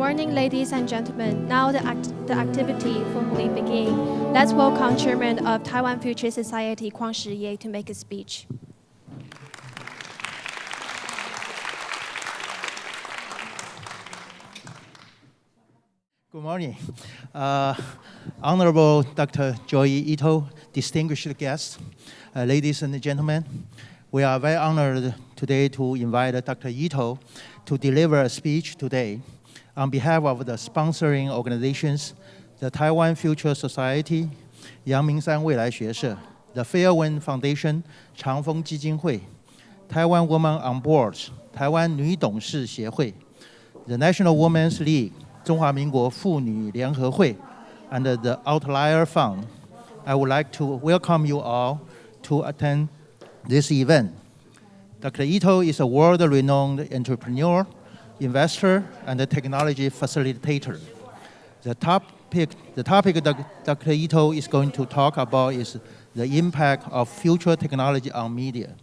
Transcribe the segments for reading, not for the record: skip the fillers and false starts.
morning, ladies and gentlemen. Now the activity formally begin. Let's welcome Chairman of Taiwan Future Society, Joichi Ito, to make a speech. Good morning. Honorable Dr. Joichi Ito, distinguished guests, ladies and gentlemen, we are very honored today to invite Dr. Ito to deliver a speech today on behalf of the sponsoring organizations, the Taiwan Future Society, 阳明山未来学社, the Fairwind Foundation, 长风基金会, Taiwan Women on Boards, 台湾女董事协会, the National Women's League, 中华民国妇女联合会, and the Outliers Fund. I would like to welcome you all to attend this event. Dr. Ito is a world-renowned entrepreneur, investor, and a technology facilitator. The topic Dr. Ito is going to talk about is the impact of future technology on media.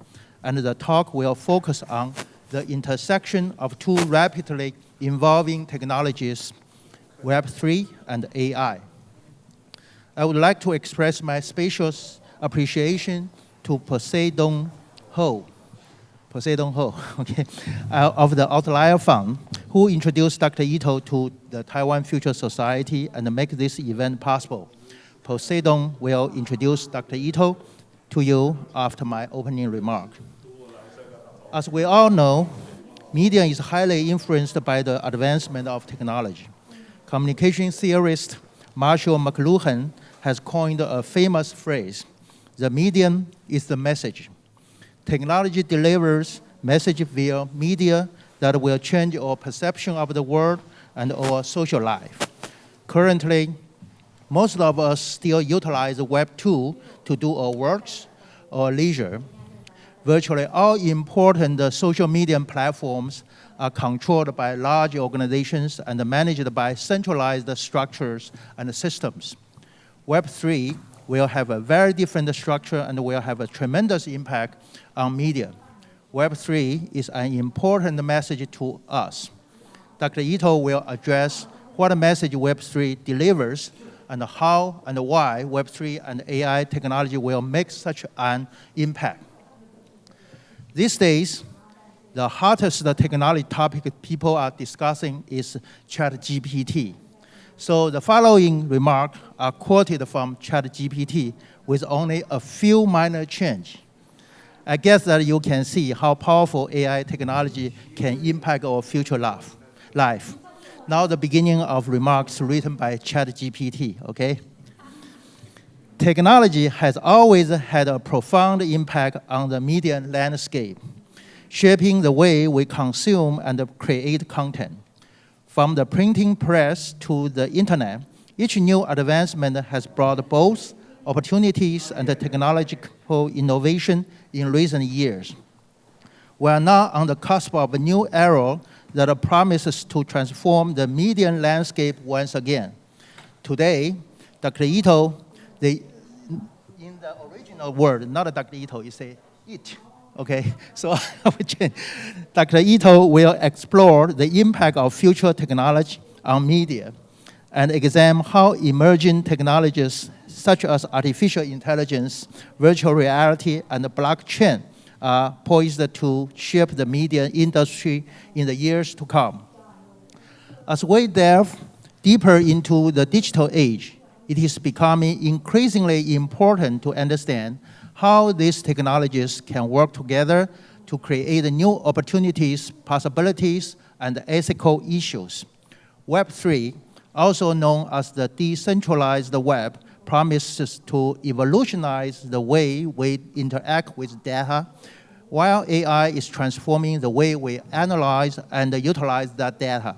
And the talk will focus on the intersection of two rapidly evolving technologies, Web3 and AI. I would like to express my spacious appreciation to Poseidon Ho, okay, of the Outliers Fund, who introduced Dr. Ito to the Taiwan Future Society and make this event possible. Poseidon will introduce Dr. Ito to you after my opening remark. As we all know, media is highly influenced by the advancement of technology. Communication theorist Marshall McLuhan has coined a famous phrase, "The medium is the message." Technology delivers message via media that will change our perception of the world and our social life. Currently, most of us still utilize Web 2 to do our works or leisure. Virtually all important social media platforms are controlled by large organizations and managed by centralized structures and systems. Web 3 will have a very different structure and will have a tremendous impact on media. Web 3 is an important message to us. Dr. Ito will address what message Web 3 delivers and how and why Web 3 and AI technology will make such an impact. These days, the hottest technology topic people are discussing is ChatGPT. So the following remarks are quoted from ChatGPT with only a few minor changes. I guess that you can see how powerful AI technology can impact our future life. Now the beginning of remarks written by ChatGPT, okay? Technology has always had a profound impact on the media landscape, shaping the way we consume and create content. From the printing press to the internet, each new advancement has brought both opportunities and technological innovation in recent years. We are now on the cusp of a new era that promises to transform the media landscape once again. Today, Dr. Ito, in the original word, not Dr. Ito, you say it, okay? So Dr. Ito will explore the impact of future technology on media and examine how emerging technologies such as artificial intelligence, virtual reality, and blockchain are poised to shape the media industry in the years to come. As we delve deeper into the digital age, it is becoming increasingly important to understand how these technologies can work together to create new opportunities, possibilities, and ethical issues. Web 3, also known as the decentralized web, promises to evolutionize the way we interact with data, while AI is transforming the way we analyze and utilize that data.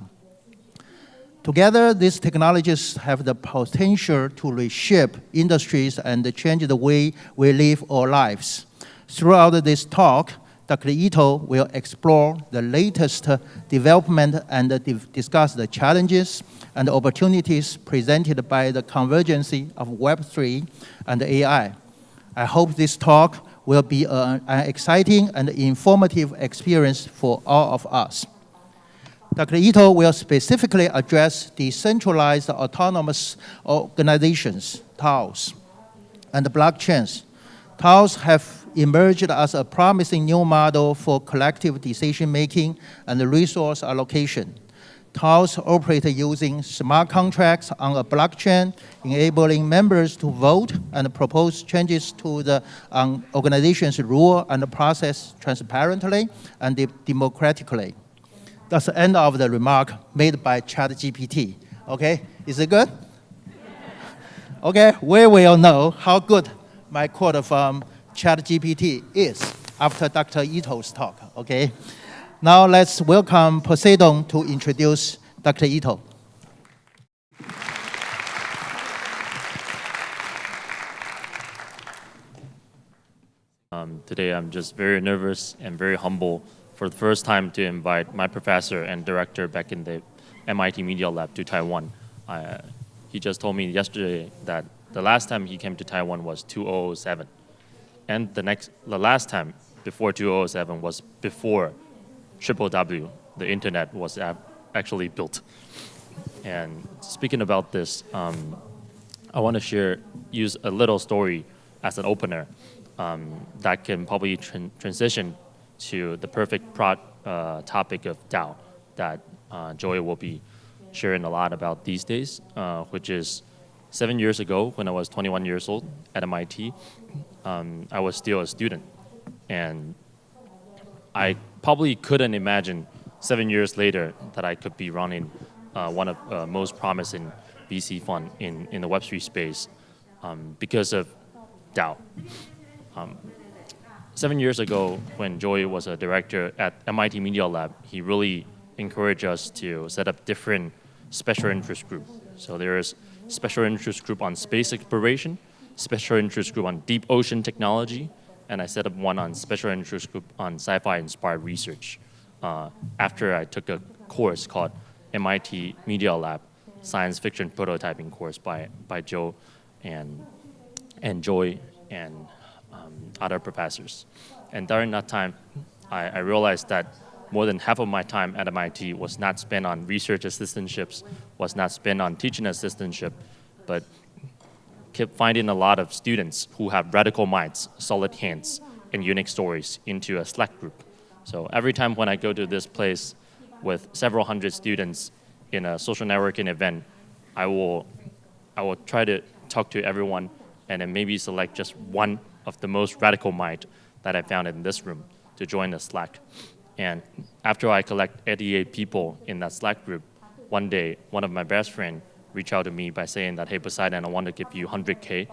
Together, these technologies have the potential to reshape industries and change the way we live our lives. Throughout this talk, Dr. Ito will explore the latest development and discuss the challenges and opportunities presented by the convergence of Web3 and AI. I hope this talk will be an exciting and informative experience for all of us. Dr. Ito will specifically address decentralized autonomous organizations, DAOs, and blockchains. DAOs have emerged as a promising new model for collective decision-making and resource allocation. DAOs operate using smart contracts on a blockchain, enabling members to vote and propose changes to the organization's rule and process transparently and democratically. That's the end of the remark made by ChatGPT. Okay, is it good? Okay, we will know how good my quote from ChatGPT is after Dr. Ito's talk, okay? Now let's welcome Poseidon to introduce Dr. Ito. Today I'm just very nervous and very humble for the first time to invite my professor and director back in the MIT Media Lab to Taiwan. He just told me yesterday that the last time he came to Taiwan was 2007. And the last time before 2007 was before www, the internet was actually built. And speaking about this, I want to use a little story as an opener that can probably transition to the perfect topic of DAO that Joy will be sharing a lot about these days, which is 7 years ago when I was 21 years old at MIT, I was still a student. And I probably couldn't imagine 7 years later that I could be running one of the most promising VC fund in the Web3 space because of DAO. 7 years ago, when Joy was a director at MIT Media Lab, he really encouraged us to set up different special interest groups. So there is special interest group on space exploration, special interest group on deep ocean technology, and I set up one on special interest group on sci-fi inspired research. After I took a course called MIT Media Lab Science Fiction Prototyping course by Joe and Joy and other professors. And during that time, I realized that more than half of my time at MIT was not spent on research assistantships, was not spent on teaching assistantship, but kept finding a lot of students who have radical minds, solid hands, and unique stories into a Slack group. So every time when I go to this place with several hundred students in a social networking event, I will try to talk to everyone and then maybe select just one of the most radical mind that I found in this room to join the Slack. And after I collect 88 people in that Slack group, one day, one of my best friends reached out to me by saying that, hey, Poseidon, I want to give you 100K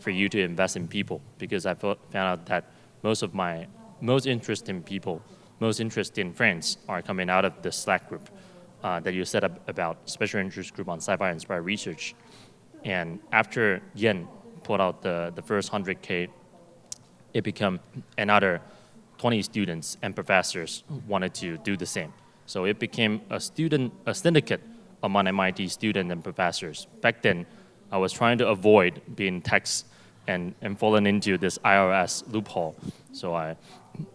for you to invest in people, because I found out that most of my most interesting people, most interesting friends are coming out of the Slack group that you set up about special interest group on sci-fi inspired research. And after Yen put out the first 100K, it became another 20 students and professors wanted to do the same. So it became a syndicate among MIT students and professors. Back then, I was trying to avoid being taxed and falling into this IRS loophole. So I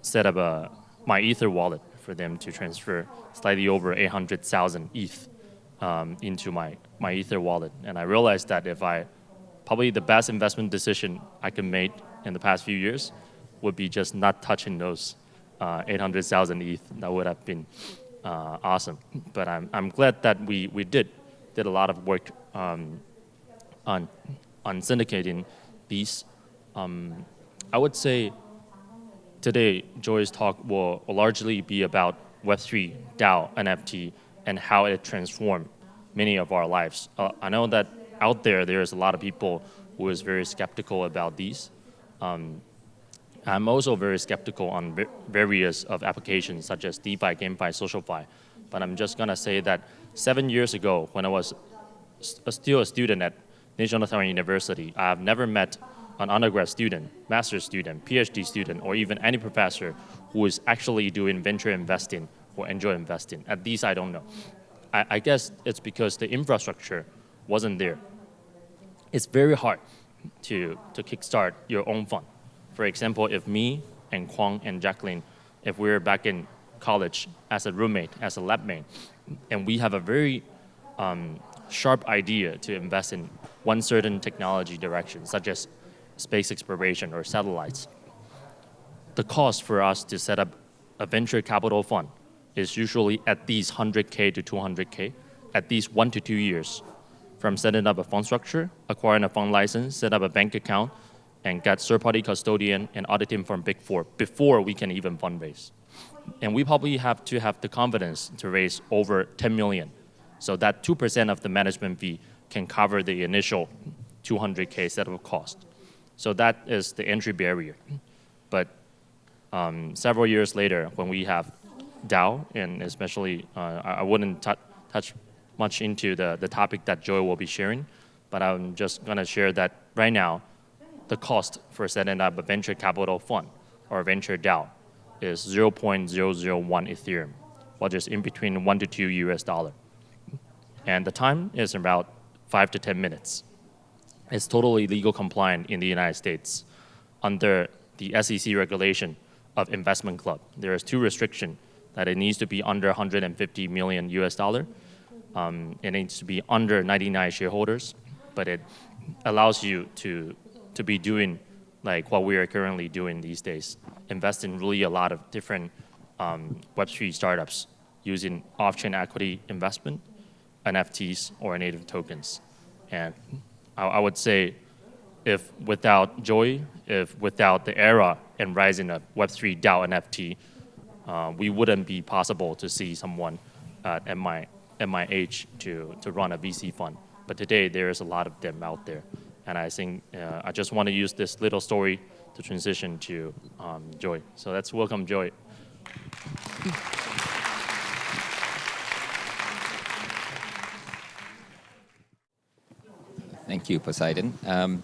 set up my Ether wallet for them to transfer slightly over 800,000 ETH into my Ether wallet. And I realized that probably the best investment decision I could make in the past few years would be just not touching those 800,000 ETH. That would have been awesome. But I'm glad that we did a lot of work on syndicating these. I would say today Joy's talk will largely be about Web3, DAO, NFT, and how it transformed many of our lives. I know that out there's a lot of people who is very skeptical about these. I'm also very skeptical on various of applications such as DeFi, GameFi, SocialFi. But I'm just gonna say that 7 years ago, when I was still a student at National Taiwan University, I have never met an undergrad student, master's student, PhD student, or even any professor who is actually doing venture investing or angel investing. At least I don't know. I guess it's because the infrastructure wasn't there. It's very hard to kickstart your own fund. For example, if me and Kwang and Jacqueline, if we were back in college as a roommate, as a lab mate, and we have a very sharp idea to invest in one certain technology direction, such as space exploration or satellites, the cost for us to set up a venture capital fund is usually at least 100K to 200K, at least 1 to 2 years, from setting up a fund structure, acquiring a fund license, set up a bank account, and get third-party custodian and auditing from Big Four before we can even fundraise. And we probably have to have the confidence to raise over 10 million, so that 2% of the management fee can cover the initial 200K setup cost. So that is the entry barrier. But several years later, when we have DAO, and especially, I wouldn't touch much into the topic that Joy will be sharing, but I'm just gonna share that right now, the cost for setting up a venture capital fund or venture DAO is 0.001 Ethereum, which is in between 1 to 2 US$. And the time is about 5 to 10 minutes. It's totally legal compliant in the United States under the SEC regulation of investment club. There is 2 restrictions, that it needs to be under 150 million US$. It needs to be under 99 shareholders, but it allows you to be doing like what we are currently doing these days, invest in really a lot of different Web3 startups using off-chain equity investment, NFTs, or native tokens. And I would say if without Joy, if without the era and rising of Web3 DAO NFT, we wouldn't be possible to see someone at my age to run a VC fund. But today there is a lot of them out there. And I think I just want to use this little story to transition to Joy. So let's welcome Joy. Thank you, Poseidon. I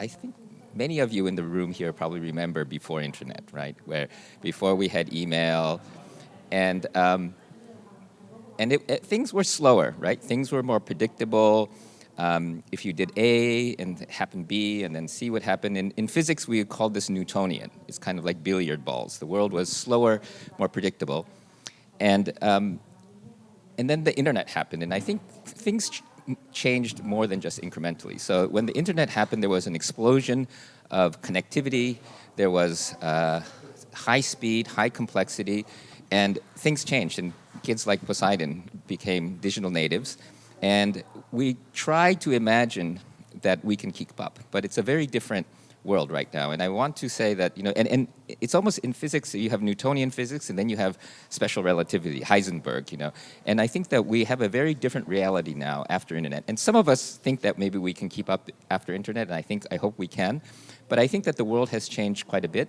think many of you in the room here probably remember before internet, right? Where before we had email, and things were slower, right? Things were more predictable. If you did A and it happened B and then C would happen. In physics, we called this Newtonian. It's kind of like billiard balls. The world was slower, more predictable. And then the internet happened, and I think things changed more than just incrementally. So when the internet happened, there was an explosion of connectivity. There was high speed, high complexity, and things changed. And kids like Poseidon became digital natives. And we try to imagine that we can keep up, but it's a very different world right now. And I want to say that, and it's almost in physics, you have Newtonian physics, and then you have special relativity, Heisenberg, And I think that we have a very different reality now after internet. And some of us think that maybe we can keep up after internet, and I hope we can. But I think that the world has changed quite a bit.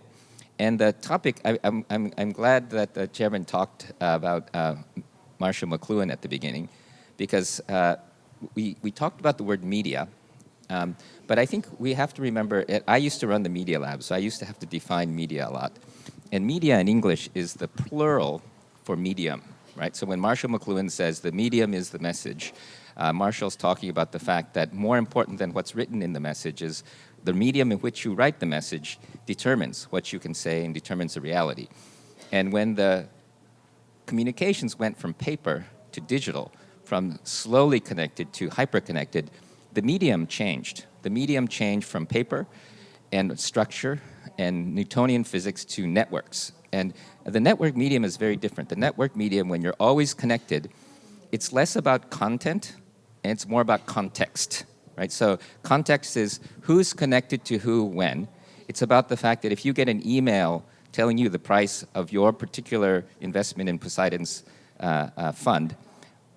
And the topic, I'm glad that the chairman talked about Marshall McLuhan at the beginning, because we talked about the word media, but I think we have to remember, I used to run the media lab, so I used to have to define media a lot. And media in English is the plural for medium, right? So when Marshall McLuhan says the medium is the message, Marshall's talking about the fact that more important than what's written in the message is the medium in which you write the message determines what you can say and determines the reality. And when the communications went from paper to digital, from slowly connected to hyper-connected, the medium changed. The medium changed from paper and structure and Newtonian physics to networks. And the network medium is very different. The network medium, when you're always connected, it's less about content and it's more about context, right? So context is who's connected to who when. It's about the fact that if you get an email telling you the price of your particular investment in Poseidon's fund,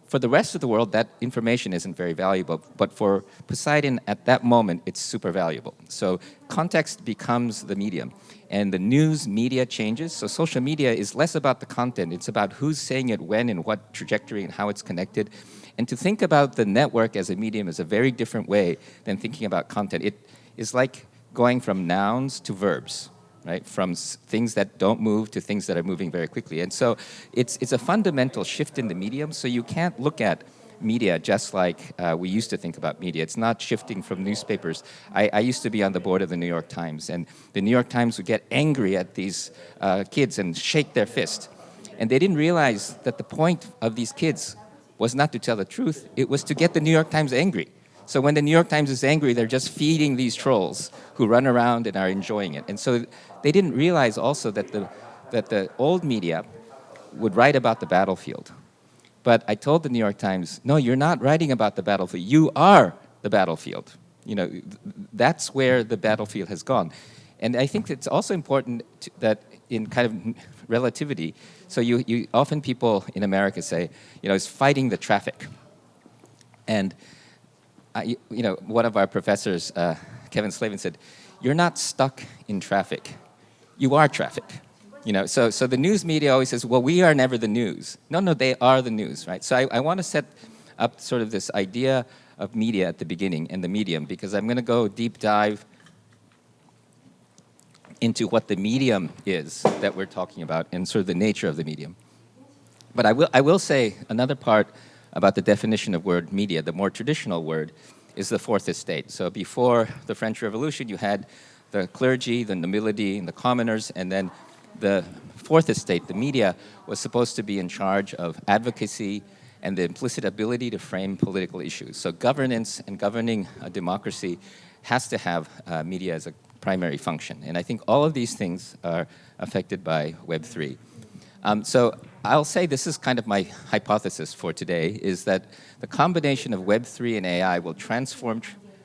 for the rest of the world, that information isn't very valuable. But for Poseidon, at that moment, it's super valuable. So context becomes the medium. And the news media changes. So social media is less about the content. It's about who's saying it when and what trajectory and how it's connected. And to think about the network as a medium is a very different way than thinking about content. It is like going from nouns to verbs, right? From things that don't move to things that are moving very quickly. And so it's a fundamental shift in the medium. So you can't look at media just like we used to think about media. It's not shifting from newspapers. I used to be on the board of the New York Times, and the New York Times would get angry at these kids and shake their fist. And they didn't realize that the point of these kids was not to tell the truth, it was to get the New York Times angry. So when the New York Times is angry, they're just feeding these trolls who run around and are enjoying it. And so they didn't realize also that the old media would write about the battlefield. But I told the New York Times, no, you're not writing about the battlefield. You are the battlefield. You know, that's where the battlefield has gone. And I think it's also important that in kind of relativity, so you often people in America say, you know, it's fighting the traffic. And one of our professors, Kevin Slavin, said, you're not stuck in traffic. You are traffic. You know, so the news media always says, well, we are never the news. No, they are the news, right? So I want to set up sort of this idea of media at the beginning and the medium, because I'm going to go deep dive into what the medium is that we're talking about and sort of the nature of the medium. But I will say another part about the definition of word media, the more traditional word, is the fourth estate. So before the French Revolution, you had the clergy, the nobility, and the commoners, and then the fourth estate, the media, was supposed to be in charge of advocacy and the implicit ability to frame political issues. So governance and governing a democracy has to have media as a primary function. And I think all of these things are affected by Web3. So I'll say this is kind of my hypothesis for today, is that the combination of Web3 and AI will transform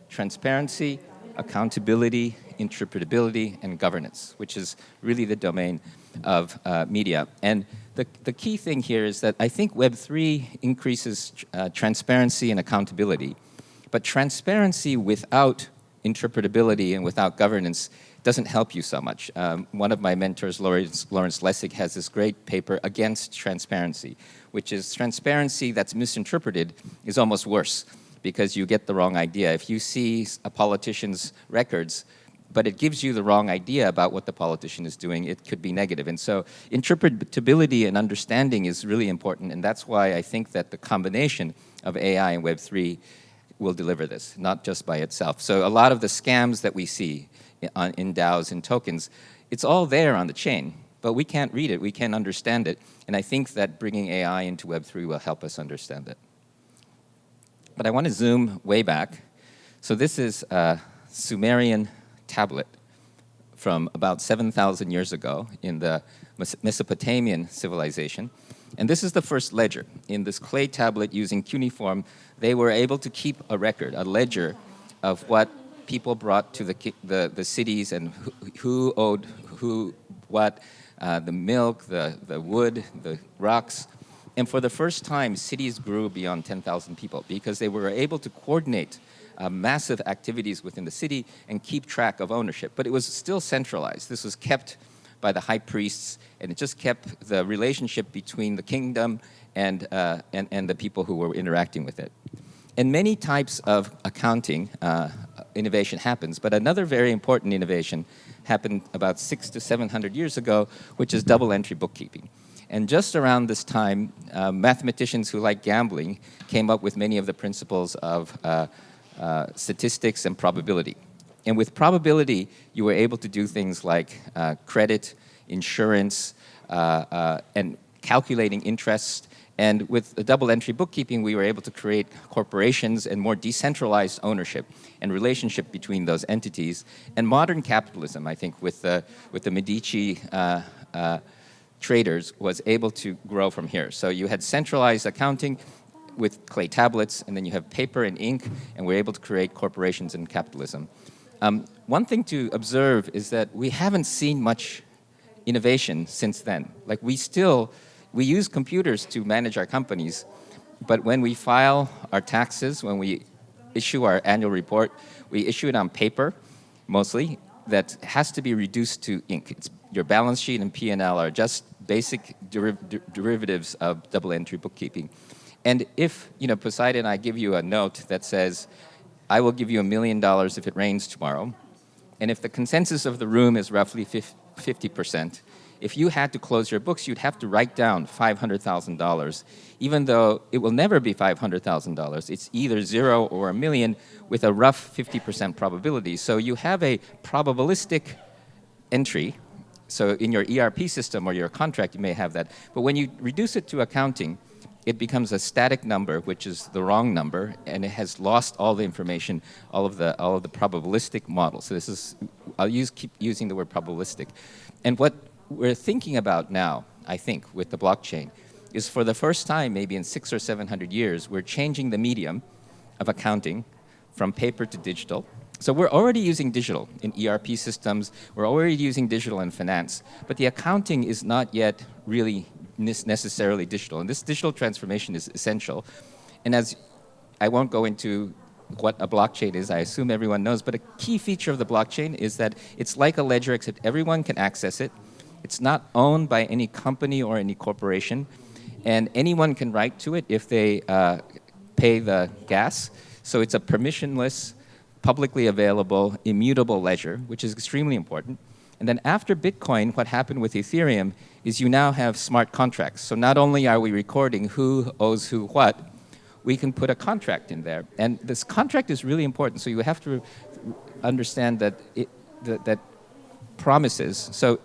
transparency, accountability, interpretability, and governance, which is really the domain of media. And the key thing here is that I think Web3 increases transparency and accountability, but transparency without interpretability and without governance doesn't help you so much. One of my mentors, Lawrence Lessig, has this great paper against transparency, which is transparency that's misinterpreted is almost worse because you get the wrong idea. If you see a politician's records, but it gives you the wrong idea about what the politician is doing, it could be negative. And so interpretability and understanding is really important, and that's why I think that the combination of AI and Web3 will deliver this, not just by itself. So a lot of the scams that we see in DAOs and tokens, it's all there on the chain, but we can't read it, we can't understand it, and I think that bringing AI into Web3 will help us understand it. But I want to zoom way back. So this is a Sumerian tablet from about 7,000 years ago in the Mesopotamian civilization. And this is the first ledger. In this clay tablet using cuneiform, they were able to keep a record, a ledger of what people brought to the cities and who owed who what, the milk, the wood, the rocks. And for the first time, cities grew beyond 10,000 people because they were able to coordinate massive activities within the city and keep track of ownership. But it was still centralized. This was kept by the high priests, and it just kept the relationship between the kingdom and the people who were interacting with it. And many types of accounting innovation happens, but another very important innovation happened about 600 to 700 years ago, which is double-entry bookkeeping. And just around this time, mathematicians who like gambling came up with many of the principles of statistics and probability. And with probability, you were able to do things like credit, insurance, and calculating interest. And with the double-entry bookkeeping, we were able to create corporations and more decentralized ownership and relationship between those entities. And modern capitalism, I think, with the Medici traders, was able to grow from here. So you had centralized accounting with clay tablets, and then you have paper and ink, and we're able to create corporations and capitalism. One thing to observe is that we haven't seen much innovation since then. Like we use computers to manage our companies, but when we file our taxes, when we issue our annual report, we issue it on paper, mostly, that has to be reduced to ink. Your balance sheet and P&L are just basic derivatives of double-entry bookkeeping. And if, Poseidon, I give you a note that says, I will give you $1 million if it rains tomorrow, and if the consensus of the room is roughly 50%, if you had to close your books, you'd have to write down $500,000, even though it will never be $500,000. It's either 0 or $1 million with a rough 50% probability. So you have a probabilistic entry So in your ERP system or your contract, you may have that. But when you reduce it to accounting, it becomes a static number, which is the wrong number, and it has lost all the information, all of the probabilistic models. So this is, keep using the word probabilistic. And what we're thinking about now, I think, with the blockchain, is for the first time, maybe in 600 or 700 years, we're changing the medium of accounting from paper to digital. So we're already using digital in ERP systems. We're already using digital in finance. But the accounting is not yet really necessarily digital. And this digital transformation is essential. And as I won't go into what a blockchain is, I assume everyone knows, but a key feature of the blockchain is that it's like a ledger, except everyone can access it. It's not owned by any company or any corporation. And anyone can write to it if they pay the gas. So it's a permissionless, publicly available, immutable ledger, which is extremely important. And then after Bitcoin, what happened with Ethereum is you now have smart contracts. So not only are we recording who owes who what, we can put a contract in there. And this contract is really important. So you have to understand that that promises. So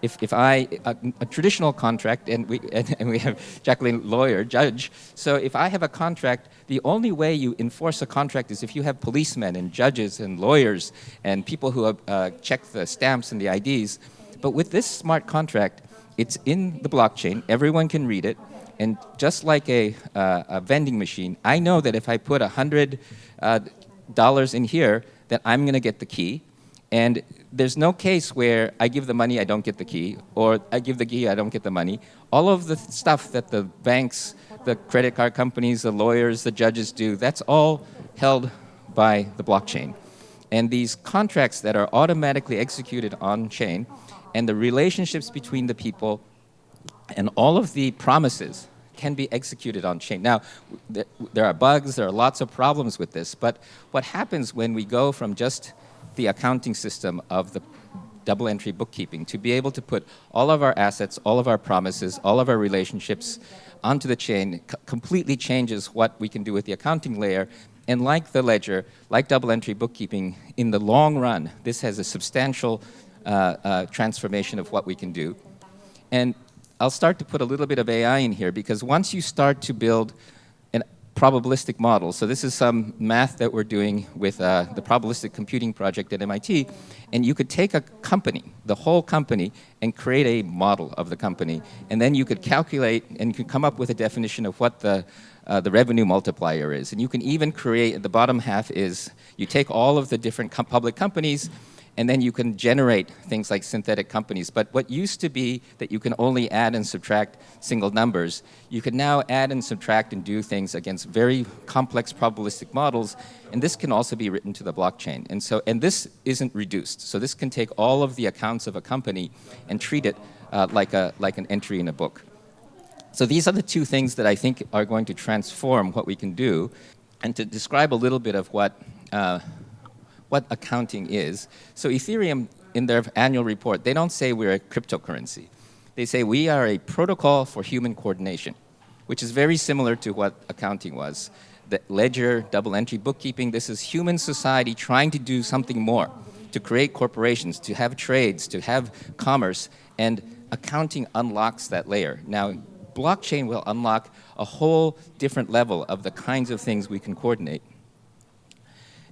if a traditional contract, and we have Jacqueline, lawyer, judge. So if I have a contract, the only way you enforce a contract is if you have policemen and judges and lawyers and people who check the stamps and the IDs. But with this smart contract, it's in the blockchain. Everyone can read it. And just like a vending machine, I know that if I put $100 in here, that I'm going to get the key. And there's no case where I give the money, I don't get the key, or I give the key, I don't get the money. All of the stuff that the banks, the credit card companies, the lawyers, the judges do, that's all held by the blockchain. And these contracts that are automatically executed on-chain, and the relationships between the people, and all of the promises can be executed on-chain. Now, there are bugs, there are lots of problems with this, but what happens when we go from just the accounting system of the double entry bookkeeping to be able to put all of our assets, all of our promises, all of our relationships onto the chain completely changes what we can do with the accounting layer. And like the ledger, like double entry bookkeeping, in the long run, this has a substantial transformation of what we can do. And I'll start to put a little bit of AI in here, because once you start to build probabilistic models. So this is some math that we're doing with the probabilistic computing project at MIT. And you could take a company, the whole company, and create a model of the company. And then you could calculate and you could come up with a definition of what the revenue multiplier is. And you can even create, the bottom half is, you take all of the different public companies, and then you can generate things like synthetic companies. But what used to be that you can only add and subtract single numbers, you can now add and subtract and do things against very complex probabilistic models, and this can also be written to the blockchain. And this isn't reduced. So this can take all of the accounts of a company and treat it like an entry in a book. So these are the two things that I think are going to transform what we can do. And to describe a little bit of what accounting is. So Ethereum, in their annual report, they don't say we're a cryptocurrency. They say we are a protocol for human coordination, which is very similar to what accounting was. The ledger, double entry bookkeeping, this is human society trying to do something more, to create corporations, to have trades, to have commerce, and accounting unlocks that layer. Now, blockchain will unlock a whole different level of the kinds of things we can coordinate.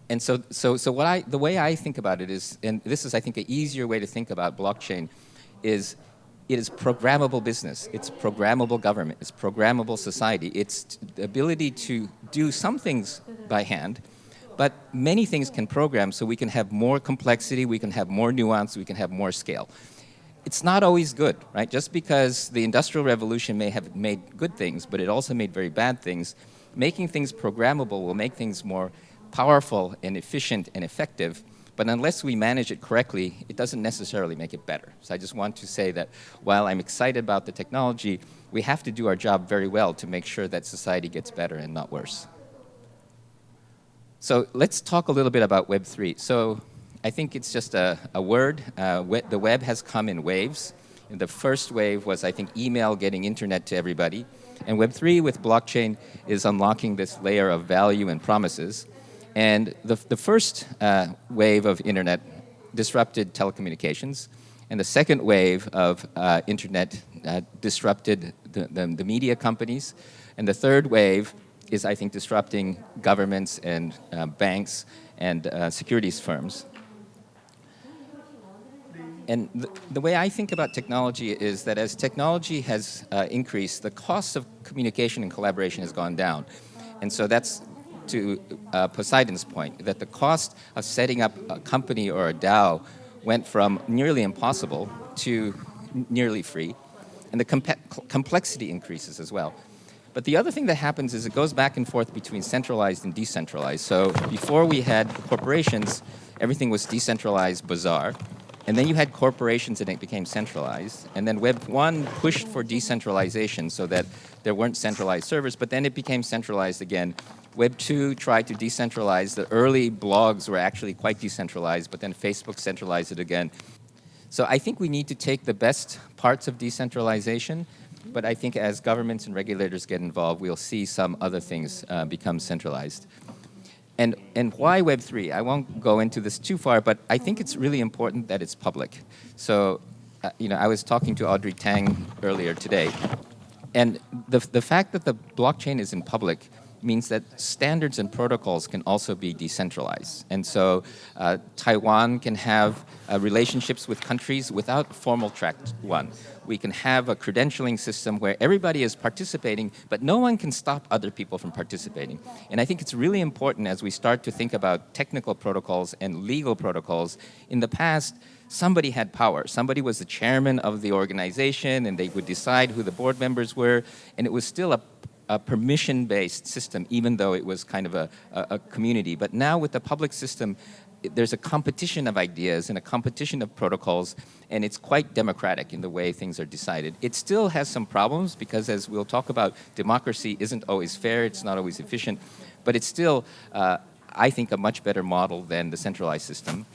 And so the way I think about it is, and this is, I think, an easier way to think about blockchain, is it is programmable business. It's programmable government. It's programmable society. It's the ability to do some things by hand, but many things can program, so we can have more complexity, we can have more nuance, we can have more scale. It's not always good, right? Just because the Industrial Revolution may have made good things, but it also made very bad things, making things programmable will make things more powerful and efficient and effective, but unless we manage it correctly, it doesn't necessarily make it better. So I just want to say that while I'm excited about the technology, we have to do our job very well to make sure that society gets better and not worse. So let's talk a little bit about Web3. So I think it's just a word. The web has come in waves. And the first wave was, I think, email getting internet to everybody. And Web3 with blockchain is unlocking this layer of value and promises. And the first wave of internet disrupted telecommunications. And the second wave of internet disrupted the media companies. And the third wave is, I think, disrupting governments and banks and securities firms. And the way I think about technology is that as technology has increased, the cost of communication and collaboration has gone down. And so that's to Poseidon's point, that the cost of setting up a company or a DAO went from nearly impossible to nearly free. And the complexity increases as well. But the other thing that happens is it goes back and forth between centralized and decentralized. So before we had corporations, everything was decentralized, bizarre. And then you had corporations and it became centralized. And then Web 1 pushed for decentralization so that there weren't centralized servers, but then it became centralized again. Web 2 tried to decentralize. The early blogs were actually quite decentralized, but then Facebook centralized it again. So I think we need to take the best parts of decentralization, but I think as governments and regulators get involved, we'll see some other things become centralized. And why Web3? I won't go into this too far, but I think it's really important that it's public. So, I was talking to Audrey Tang earlier today, and the fact that the blockchain is in public means that standards and protocols can also be decentralized. And so Taiwan can have relationships with countries without formal track one. We can have a credentialing system where everybody is participating, but no one can stop other people from participating. And I think it's really important as we start to think about technical protocols and legal protocols. In the past, somebody had power. Somebody was the chairman of the organization, and they would decide who the board members were, and it was still a permission-based system, even though it was kind of a community. But now with the public system, there's a competition of ideas and a competition of protocols, and it's quite democratic in the way things are decided. It still has some problems because, as we'll talk about, democracy isn't always fair, it's not always efficient, but it's still, I think, a much better model than the centralized system.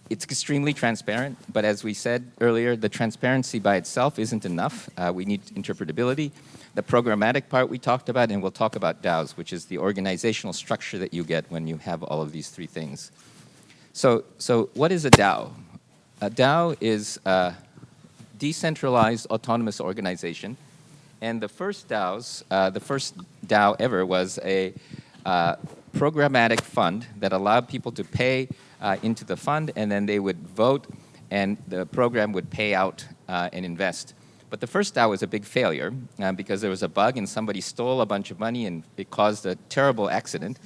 It's extremely transparent, but as we said earlier, the transparency by itself isn't enough. We need interpretability. The programmatic part we talked about, and we'll talk about DAOs, which is the organizational structure that you get when you have all of these three things. So what is a DAO? A DAO is a decentralized autonomous organization. And the first DAOs, the first DAO ever was a programmatic fund that allowed people to pay into the fund, and then they would vote, and the program would pay out and invest. But the first DAO was a big failure because there was a bug and somebody stole a bunch of money and it caused a terrible accident.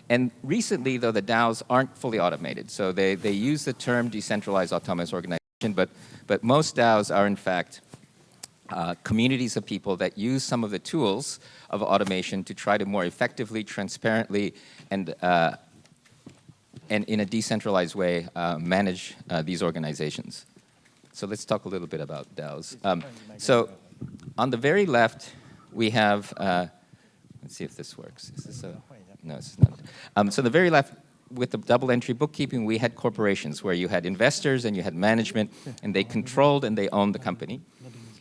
And recently, though, the DAOs aren't fully automated. So they use the term decentralized autonomous organization, but most DAOs are in fact communities of people that use some of the tools of automation to try to more effectively, transparently, and in a decentralized way manage these organizations. So let's talk a little bit about DAOs. So on the very left, we have, let's see if this works. Is this a, no, it's not. So the very left, with the double entry bookkeeping, we had corporations where you had investors and you had management, and they controlled and they owned the company.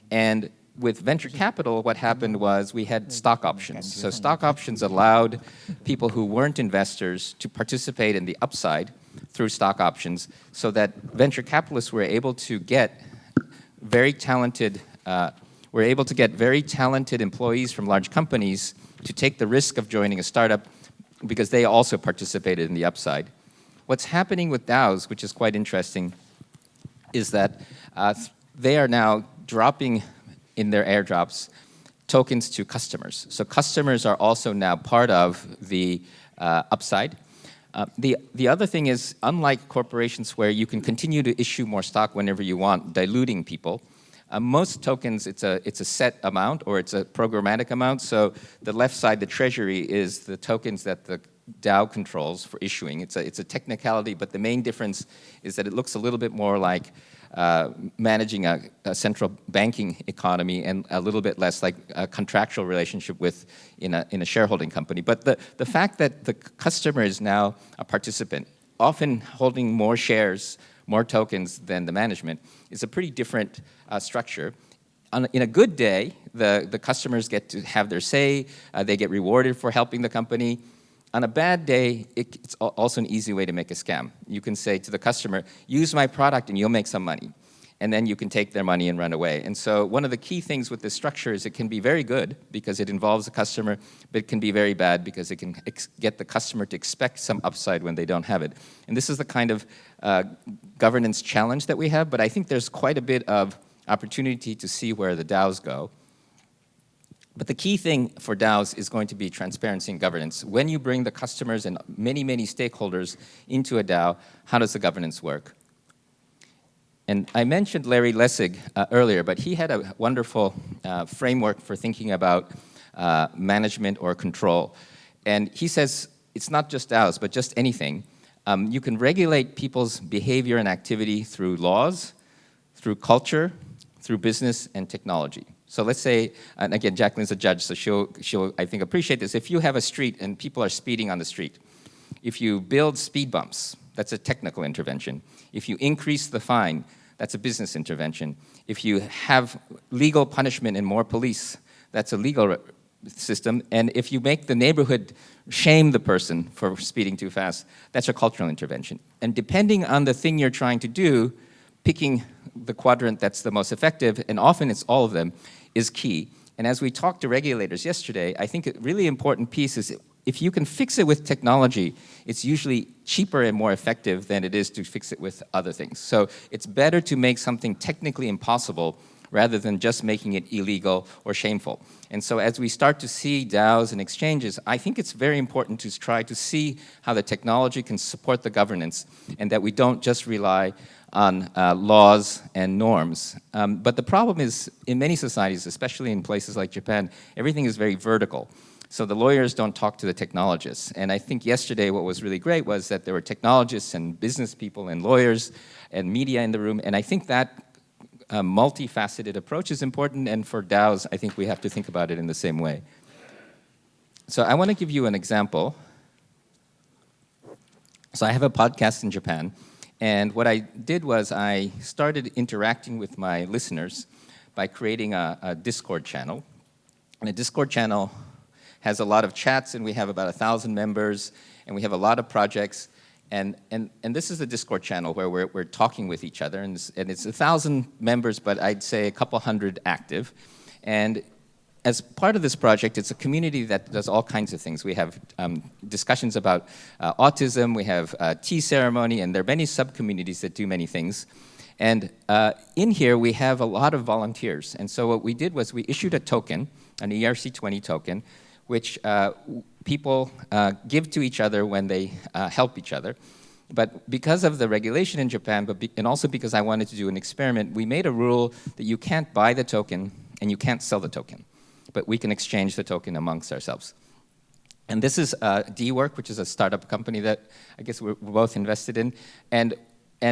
And with venture capital, what happened was we had stock options. So stock options allowed people who weren't investors to participate in the upside through stock options, so that venture capitalists were able to get very talented employees from large companies to take the risk of joining a startup because they also participated in the upside. What's happening with DAOs, which is quite interesting, is that they are now dropping in their airdrops tokens to customers. So customers are also now part of the upside. The other thing is, unlike corporations where you can continue to issue more stock whenever you want, diluting people, most tokens, it's a set amount or it's a programmatic amount. So the left side, the treasury, is the tokens that the DAO controls for issuing. It's a technicality, but the main difference is that it looks a little bit more like managing a central banking economy and a little bit less like a contractual relationship with in a shareholding company. But the fact that the customer is now a participant, often holding more shares, more tokens than the management, is a pretty different structure. In a good day, the customers get to have their say, they get rewarded for helping the company. On a bad day, it's also an easy way to make a scam. You can say to the customer, use my product and you'll make some money. and then you can take their money and run away. And so one of the key things with this structure is it can be very good because it involves the customer, but it can be very bad because it can get the customer to expect some upside when they don't have it. And this is the kind of governance challenge that we have, but I think there's quite a bit of opportunity to see where the DAOs go. But the key thing for DAOs is going to be transparency and governance. When you bring the customers and many, many stakeholders into a DAO, how does the governance work? And I mentioned Larry Lessig earlier, but he had a wonderful framework for thinking about management or control. And he says it's not just DAOs, but just anything. You can regulate people's behavior and activity through laws, through culture, through business and technology. So let's say, and again, Jacqueline's a judge, so she'll I think, appreciate this. If you have a street and people are speeding on the street, if you build speed bumps, that's a technical intervention. If you increase the fine, that's a business intervention. If you have legal punishment and more police, that's a legal system. And if you make the neighborhood shame the person for speeding too fast, that's a cultural intervention. And depending on the thing you're trying to do, picking the quadrant that's the most effective, and often it's all of them, is key. And as we talked to regulators yesterday, I think a really important piece is if you can fix it with technology, it's usually cheaper and more effective than it is to fix it with other things. So it's better to make something technically impossible rather than just making it illegal or shameful. And so as we start to see DAOs and exchanges, I think it's very important to try to see how the technology can support the governance and that we don't just rely on laws and norms. But the problem is, in many societies, especially in places like Japan, everything is very vertical. So the lawyers don't talk to the technologists. And I think yesterday what was really great was that there were technologists and business people and lawyers and media in the room. And I think that multifaceted approach is important. And for DAOs, I think we have to think about it in the same way. So I want to give you an example. So I have a podcast in Japan. And what I did was I started interacting with my listeners by creating a Discord channel. And a Discord channel has a lot of chats, and we have about 1,000 members, and we have a lot of projects. And this is the Discord channel where we're talking with each other, and it's 1,000 members, but I'd say a couple hundred active. And as part of this project, it's a community that does all kinds of things. We have discussions about autism, we have tea ceremony, and there are many sub-communities that do many things. And in here, we have a lot of volunteers. And so what we did was we issued a token, an ERC20 token, which people give to each other when they help each other. But because of the regulation in Japan, and also because I wanted to do an experiment, we made a rule that you can't buy the token and you can't sell the token. But we can exchange the token amongst ourselves. And this is D-Work, which is a startup company that I guess we're both invested in. And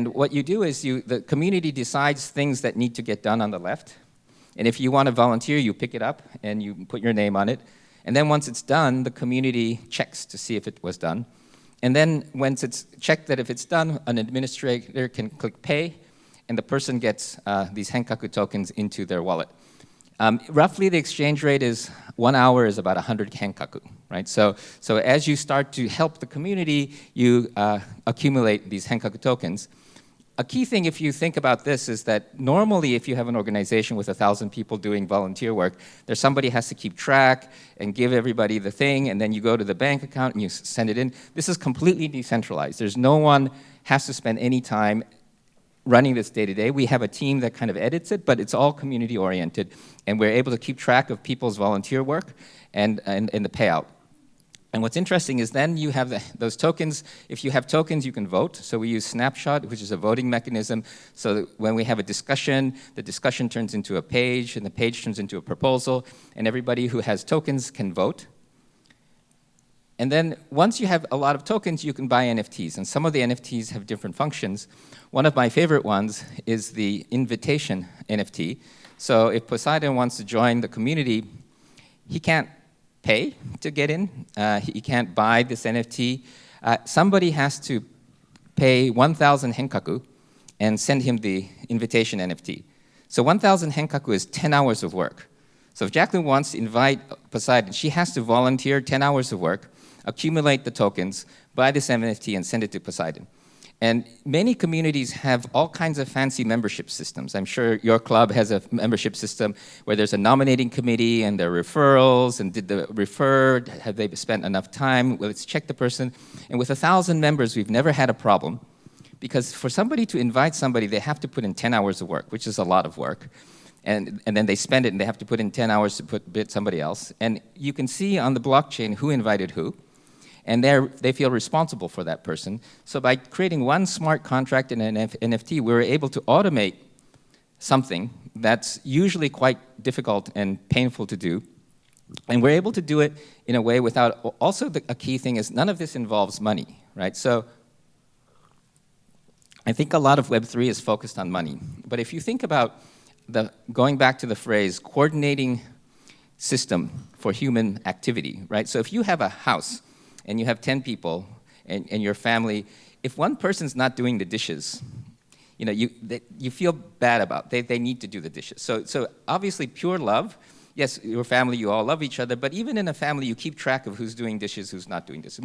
what you do is the community decides things that need to get done on the left. And if you want to volunteer, you pick it up and you put your name on it. And then once it's done, the community checks to see if it was done. And then once it's checked that if it's done, an administrator can click pay, and the person gets these Henkaku tokens into their wallet. Roughly the exchange rate is 1 hour is about 100 Henkaku, right? So as you start to help the community, you accumulate these Henkaku tokens. A key thing, if you think about this, is that normally if you have an organization with 1,000 people doing volunteer work, there's somebody has to keep track and give everybody the thing, and then you go to the bank account and you send it in. This is completely decentralized. There's no one has to spend any time running this day to day. We have a team that kind of edits it, but it's all community oriented, and we're able to keep track of people's volunteer work and the payout. And what's interesting is then you have those tokens. If you have tokens, you can vote. So we use Snapshot, which is a voting mechanism. So that when we have a discussion, the discussion turns into a page, and the page turns into a proposal, and everybody who has tokens can vote. And then once you have a lot of tokens, you can buy NFTs. And some of the NFTs have different functions. One of my favorite ones is the invitation NFT. So if Poseidon wants to join the community, he can't pay to get in. He can't buy this NFT. Somebody has to pay 1,000 Henkaku and send him the invitation NFT. So 1,000 Henkaku is 10 hours of work. So if Jacqueline wants to invite Poseidon, she has to volunteer 10 hours of work, accumulate the tokens, buy this NFT, and send it to Poseidon. And many communities have all kinds of fancy membership systems. I'm sure your club has a membership system where there's a nominating committee and there are referrals, and did the referred, have they spent enough time? Well, let's check the person. And with 1,000 members, we've never had a problem, because for somebody to invite somebody, they have to put in 10 hours of work, which is a lot of work. And then they spend it and they have to put in 10 hours to put somebody else. And you can see on the blockchain who invited who. And they feel responsible for that person. So by creating one smart contract in an NFT, we were able to automate something that's usually quite difficult and painful to do. And we're able to do it in a way without, also a key thing is none of this involves money, right? So I think a lot of Web3 is focused on money. But if you think about going back to the phrase, coordinating system for human activity, right? So if you have a house, and you have 10 people, and your family, if one person's not doing the dishes, you feel bad about. They need to do the dishes. So obviously pure love, yes, your family, you all love each other, but even in a family, you keep track of who's doing dishes, who's not doing dishes,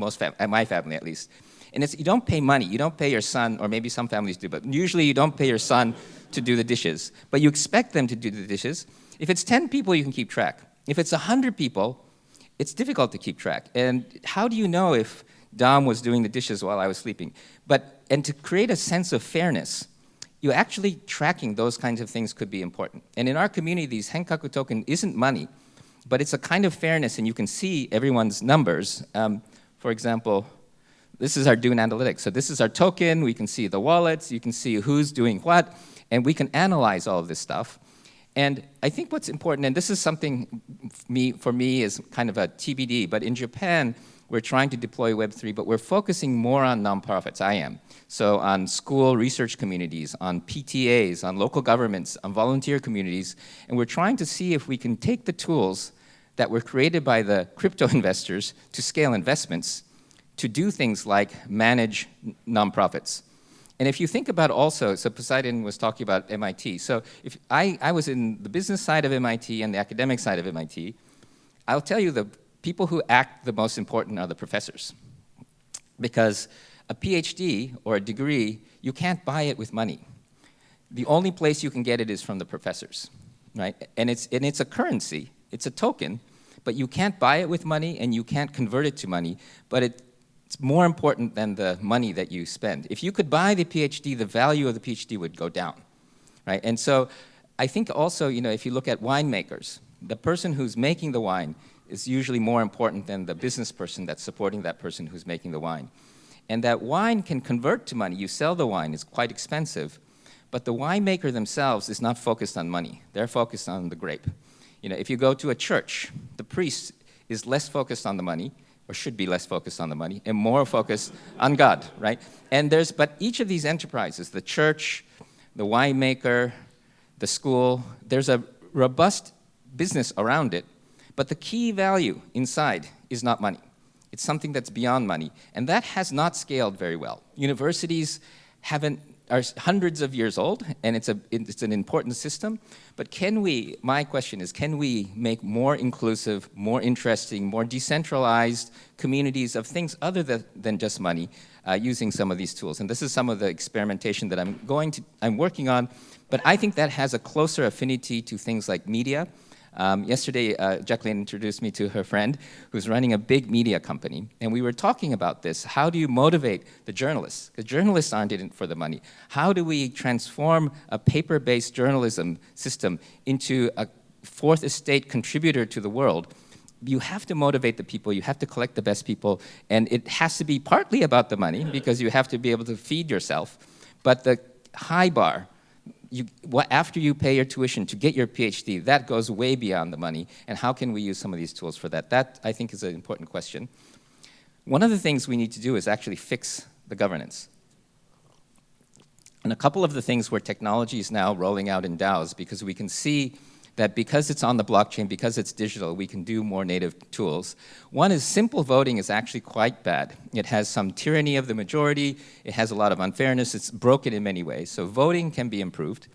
my family at least. And you don't pay money, you don't pay your son, or maybe some families do, but usually you don't pay your son to do the dishes, but you expect them to do the dishes. If it's 10 people, you can keep track. If it's 100 people, it's difficult to keep track. And how do you know if Dom was doing the dishes while I was sleeping? And to create a sense of fairness, you actually tracking those kinds of things could be important. And in our community, these Henkaku token isn't money, but it's a kind of fairness, and you can see everyone's numbers. For example, this is our Dune Analytics. So this is our token, we can see the wallets, you can see who's doing what, and we can analyze all of this stuff. And I think what's important, and this is something for me is kind of a TBD, but in Japan, we're trying to deploy Web3, but we're focusing more on nonprofits, I am. So on school research communities, on PTAs, on local governments, on volunteer communities, and we're trying to see if we can take the tools that were created by the crypto investors to scale investments to do things like manage nonprofits. And if you think about also, so Poseidon was talking about MIT. So if I was in the business side of MIT and the academic side of MIT, I'll tell you the people who act the most important are the professors. Because a PhD or a degree, you can't buy it with money. The only place you can get it is from the professors, right? And it's a currency, it's a token, but you can't buy it with money and you can't convert it to money, but it's more important than the money that you spend. If you could buy the PhD, the value of the PhD would go down, right? And so I think also, if you look at winemakers, the person who's making the wine is usually more important than the business person that's supporting that person who's making the wine. And that wine can convert to money. You sell the wine, it's quite expensive, but the winemaker themselves is not focused on money. They're focused on the grape. If you go to a church, the priest is less focused on the money, or should be less focused on the money, and more focused on God, right? But each of these enterprises, the church, the winemaker, the school, there's a robust business around it, but the key value inside is not money. It's something that's beyond money, and that has not scaled very well. Universities are hundreds of years old, and it's an important system, but my question is, can we make more inclusive, more interesting, more decentralized communities of things other than just money using some of these tools? And this is some of the experimentation that I'm working on, but I think that has a closer affinity to things like media. Yesterday, Jacqueline introduced me to her friend who's running a big media company, and we were talking about this. How do you motivate the journalists? Because journalists aren't in it for the money. How do we transform a paper-based journalism system into a fourth estate contributor to the world? You have to motivate the people, you have to collect the best people, and it has to be partly about the money because you have to be able to feed yourself, but the high bar, after you pay your tuition to get your PhD, that goes way beyond the money, and how can we use some of these tools for that? That, I think, is an important question. One of the things we need to do is actually fix the governance. And a couple of the things where technology is now rolling out in DAOs, because we can see that because it's on the blockchain, because it's digital, we can do more native tools. One is simple voting is actually quite bad. It has some tyranny of the majority, it has a lot of unfairness, it's broken in many ways, so voting can be improved.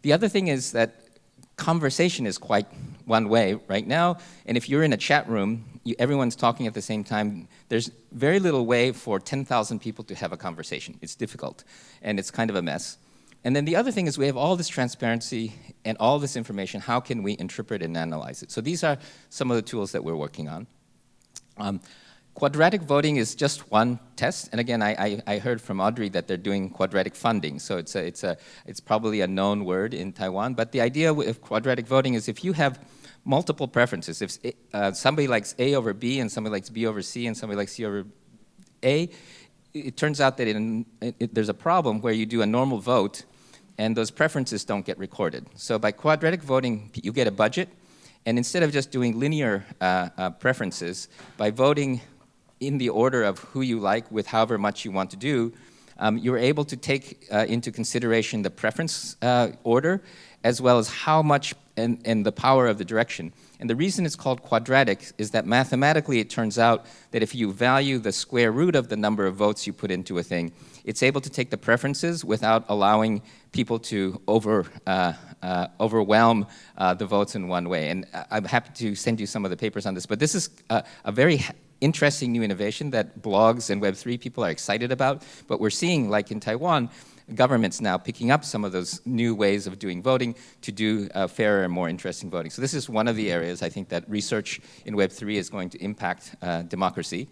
The other thing is that conversation is quite one way right now. And if you're in a chat room, everyone's talking at the same time. There's very little way for 10,000 people to have a conversation. It's difficult, and it's kind of a mess. And then the other thing is we have all this transparency and all this information. How can we interpret and analyze it? So these are some of the tools that we're working on. Quadratic voting is just one test. And again, I heard from Audrey that they're doing quadratic funding. So it's probably a known word in Taiwan. But the idea of quadratic voting is if you have multiple preferences, if somebody likes A over B and somebody likes B over C and somebody likes C over A, it turns out that there's a problem where you do a normal vote and those preferences don't get recorded. So by quadratic voting, you get a budget, and instead of just doing linear preferences, by voting in the order of who you like with however much you want to do, you're able to take into consideration the preference order as well as how much and the power of the direction. And the reason it's called quadratic is that mathematically it turns out that if you value the square root of the number of votes you put into a thing, it's able to take the preferences without allowing people to overwhelm the votes in one way. And I'm happy to send you some of the papers on this, but this is a very interesting new innovation that blogs and Web3 people are excited about. But we're seeing, like in Taiwan, governments now picking up some of those new ways of doing voting to do fairer and more interesting voting. So this is one of the areas I think that research in Web3 is going to impact democracy.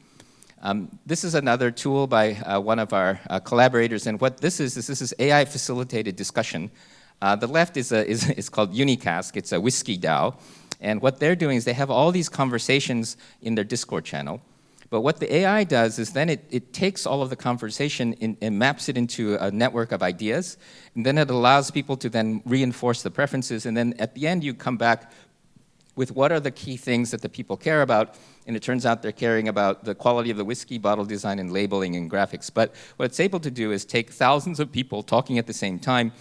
This is another tool by one of our collaborators, and what this is AI-facilitated discussion. The left is called Unicask. It's a whiskey DAO. And what they're doing is they have all these conversations in their Discord channel. But what the AI does is then it takes all of the conversation and maps it into a network of ideas. And then it allows people to then reinforce the preferences. And then at the end, you come back with what are the key things that the people care about. And it turns out they're caring about the quality of the whiskey, bottle design, and labeling and graphics. But what it's able to do is take thousands of people talking at the same time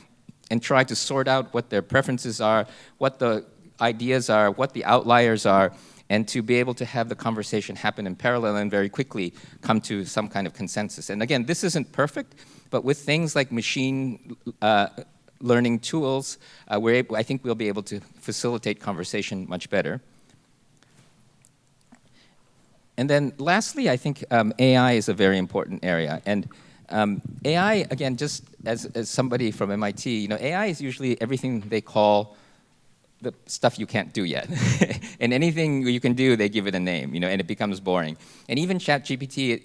and try to sort out what their preferences are, what the ideas are, what the outliers are, and to be able to have the conversation happen in parallel and very quickly come to some kind of consensus. And again, this isn't perfect, but with things like machine learning tools, I think we'll be able to facilitate conversation much better. And then lastly, I think AI is a very important area. And AI, again, just as somebody from MIT, AI is usually everything they call the stuff you can't do yet. And anything you can do, they give it a name, and it becomes boring. And even ChatGPT,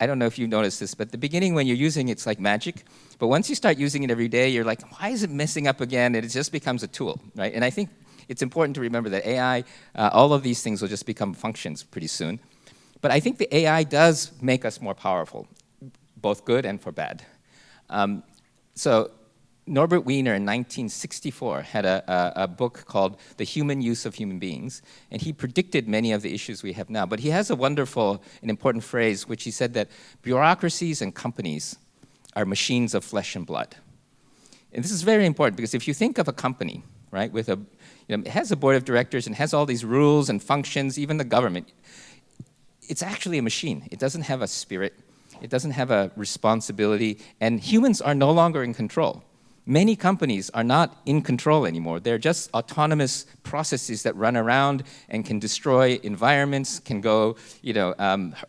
I don't know if you noticed this, but at the beginning when you're using it, it's like magic. But once you start using it every day, you're like, why is it messing up again? And it just becomes a tool, right? And I think it's important to remember that AI, all of these things will just become functions pretty soon. But I think the AI does make us more powerful, both good and for bad. So Norbert Wiener in 1964 had a book called The Human Use of Human Beings, and he predicted many of the issues we have now. But he has a wonderful and important phrase, which he said that bureaucracies and companies are machines of flesh and blood. And this is very important because if you think of a company, right, with it has a board of directors and has all these rules and functions, even the government, it's actually a machine. It doesn't have a spirit. It doesn't have a responsibility, and humans are no longer in control. Many companies are not in control anymore. They're just autonomous processes that run around and can destroy environments, can go,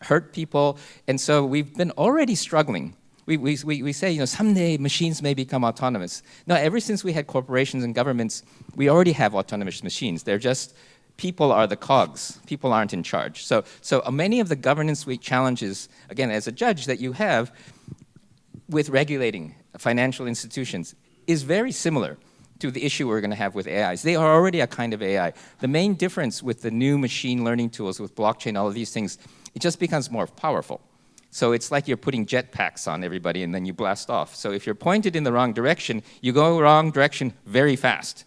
hurt people. And so we've been already struggling. We say, someday machines may become autonomous. No, ever since we had corporations and governments, we already have autonomous machines. They're just, people are the cogs. People aren't in charge. So many of the governance challenges, again, as a judge that you have with regulating financial institutions, is very similar to the issue we're going to have with AIs. They are already a kind of AI. The main difference with the new machine learning tools, with blockchain, all of these things, it just becomes more powerful. So it's like you're putting jetpacks on everybody and then you blast off. So if you're pointed in the wrong direction, you go wrong direction very fast.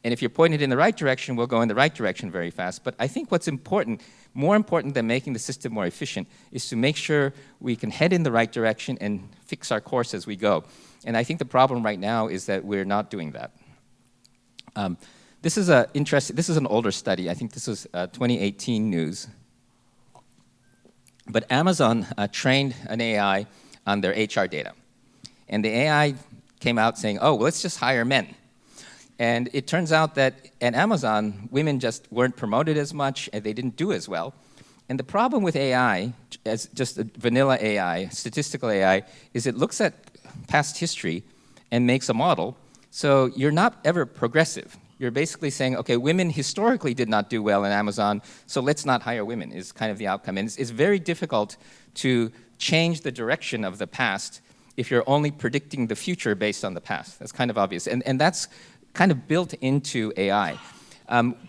And if you're pointed in the right direction, we'll go in the right direction very fast. But I think what's important, more important than making the system more efficient, is to make sure we can head in the right direction and fix our course as we go. And I think the problem right now is that we're not doing that. This is an older study. I think this was 2018 news. But Amazon trained an AI on their HR data. And the AI came out saying, oh, well, let's just hire men. And it turns out that at Amazon, women just weren't promoted as much, and they didn't do as well. And the problem with AI, as just a vanilla AI, statistical AI, is it looks at past history and makes a model. So you're not ever progressive. You're basically saying, okay, women historically did not do well in Amazon, so let's not hire women, is kind of the outcome. And it's very difficult to change the direction of the past if you're only predicting the future based on the past. That's kind of obvious. And that's kind of built into AI.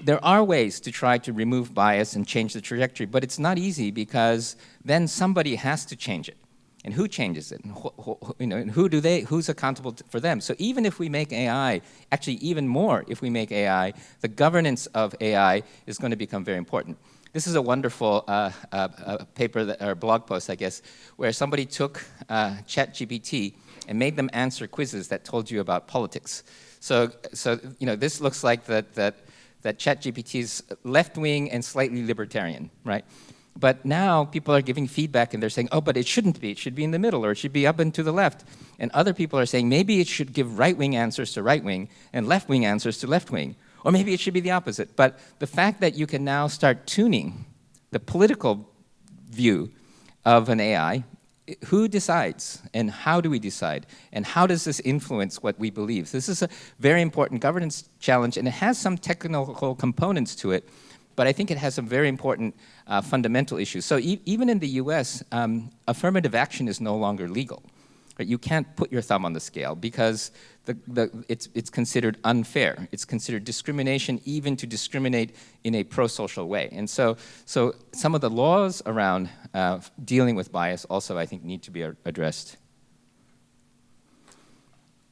There are ways to try to remove bias and change the trajectory, but it's not easy because then somebody has to change it. And who changes it? And who's accountable for them? So even if we make AI, actually even more if we make AI, the governance of AI is going to become very important. This is a wonderful paper, or blog post, I guess, where somebody took ChatGPT and made them answer quizzes that told you about politics. So this looks like that ChatGPT is left-wing and slightly libertarian, right? But now people are giving feedback and they're saying, oh, but it shouldn't be. It should be in the middle, or it should be up and to the left. And other people are saying maybe it should give right-wing answers to right-wing and left-wing answers to left-wing. Or maybe it should be the opposite. But the fact that you can now start tuning the political view of an AI, who decides and how do we decide? And how does this influence what we believe? This is a very important governance challenge, and it has some technical components to it. But I think it has some very important fundamental issues. So even in the US, affirmative action is no longer legal. Right? You can't put your thumb on the scale because it's considered unfair. It's considered discrimination even to discriminate in a pro-social way. And so some of the laws around dealing with bias also, I think, need to be addressed.